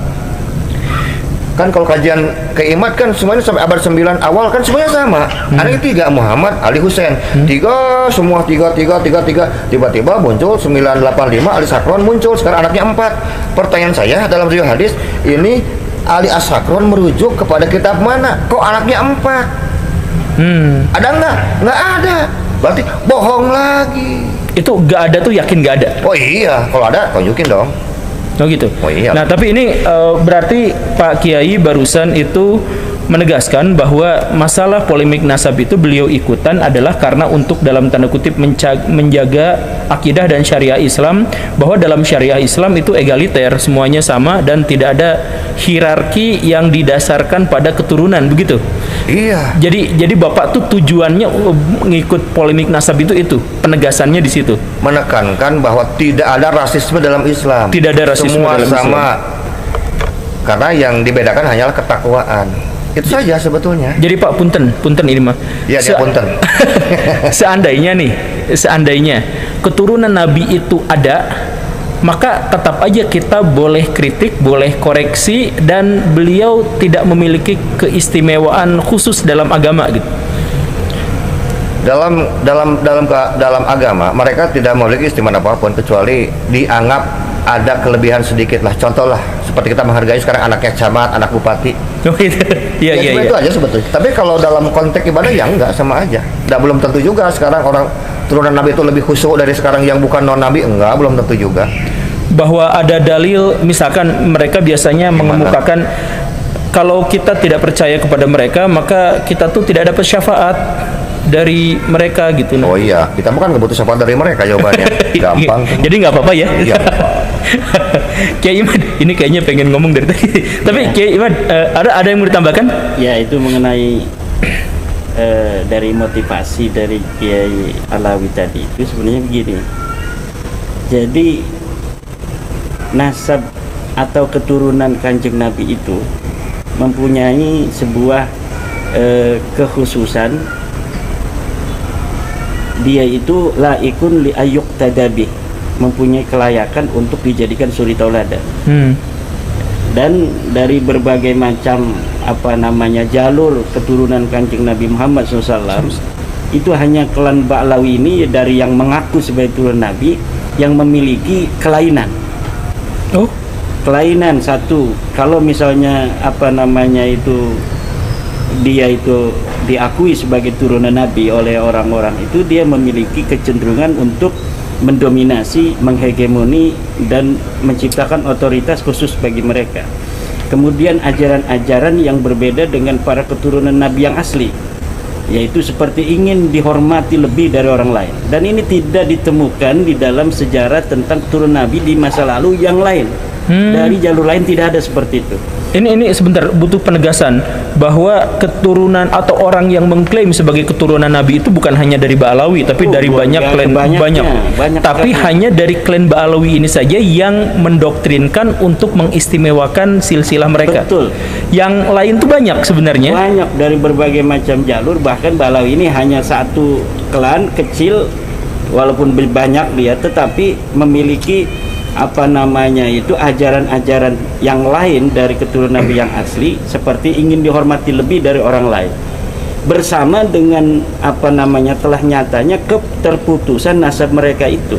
4. Kan kalau kajian Keimat kan semuanya sampai abad 9 awal kan semuanya sama. Ada 3 Muhammad, Ali, Husain. 3 semua 3. Tiba-tiba muncul 985 Ali Sakron muncul. Sekarang anaknya 4. Pertanyaan saya dalam riwayat hadis ini Ali As-Sakron merujuk kepada kitab mana? Kok anaknya 4? Ada nggak? Nggak ada. Berarti bohong lagi. Itu nggak ada tuh yakin nggak ada? Oh iya, kalau ada tunjukin dong. Oh gitu. Oh iya. Nah tapi ini berarti Pak Kiai barusan itu menegaskan bahwa masalah polemik nasab itu beliau ikutan adalah karena untuk dalam tanda kutip menjaga akidah dan syariah Islam, bahwa dalam syariah Islam itu egaliter, semuanya sama dan tidak ada hierarki yang didasarkan pada keturunan, begitu. Iya. Jadi Bapak tuh tujuannya ngikut polemik nasab itu penegasannya di situ. Menekankan bahwa tidak ada rasisme dalam Islam. Tidak ada rasisme semua dalam sama. Islam. Karena yang dibedakan hanyalah ketakwaan. Itu saja sebetulnya. Jadi Pak punten ini mah. Iya, dia punten. seandainya keturunan Nabi itu ada, maka tetap aja kita boleh kritik, boleh koreksi, dan beliau tidak memiliki keistimewaan khusus dalam agama gitu. Dalam agama mereka tidak memiliki istimewa apapun kecuali dianggap ada kelebihan sedikit lah. Contoh lah seperti kita menghargai sekarang anaknya camat, anak bupati. Oh gitu. Iya. Itu aja sebetulnya. Tapi kalau dalam konteks ibadah ya enggak, sama aja. Dan belum tentu juga sekarang orang turunan Nabi itu lebih khusyuk dari sekarang yang bukan non Nabi, enggak, belum tentu juga. Bahwa ada dalil, misalkan mereka biasanya mengemukakan kalau kita tidak percaya kepada mereka, maka kita tuh tidak dapat syafaat dari mereka gitu. Oh iya, kita bukan nggak butuh syafaat dari mereka, jawabannya gampang. Jadi nggak apa-apa ya. Iya. Kiai Imad ini kayaknya pengen ngomong dari tadi. Tapi Kiai Imad ada yang mau ditambahkan? Ya, itu mengenai dari motivasi dari Kiai Alawi tadi itu sebenarnya begini. Jadi nasab atau keturunan Kanjeng Nabi itu mempunyai sebuah kekhususan. Dia itu laikun li ayyuk tadabih, mempunyai kelayakan untuk dijadikan suri tauladan. Dan dari berbagai macam jalur keturunan Kanjeng Nabi Muhammad SAW, itu hanya klan Ba'lawi ini dari yang mengaku sebagai turunan Nabi yang memiliki kelainan. Oh, kelainan satu, kalau misalnya dia itu diakui sebagai turunan Nabi oleh orang-orang itu, dia memiliki kecenderungan untuk mendominasi, menghegemoni, dan menciptakan otoritas khusus bagi mereka. Kemudian ajaran-ajaran yang berbeda dengan para keturunan Nabi yang asli, yaitu seperti ingin dihormati lebih dari orang lain. Dan ini tidak ditemukan di dalam sejarah tentang keturunan Nabi di masa lalu yang lain. Dari jalur lain tidak ada seperti itu. Ini sebentar, butuh penegasan bahwa keturunan atau orang yang mengklaim sebagai keturunan Nabi itu bukan hanya dari Ba'alawi, tapi dari banyak klan, banyak. Tapi hanya dari klan Ba'alawi ini saja yang mendoktrinkan untuk mengistimewakan silsilah mereka. Betul. Yang lain tuh banyak sebenarnya. Banyak dari berbagai macam jalur, bahkan Ba'alawi ini hanya satu klan kecil, walaupun banyak dia, tetapi memiliki ajaran-ajaran yang lain dari keturunan Nabi yang asli, seperti ingin dihormati lebih dari orang lain, bersama dengan telah nyatanya keterputusan nasab mereka itu.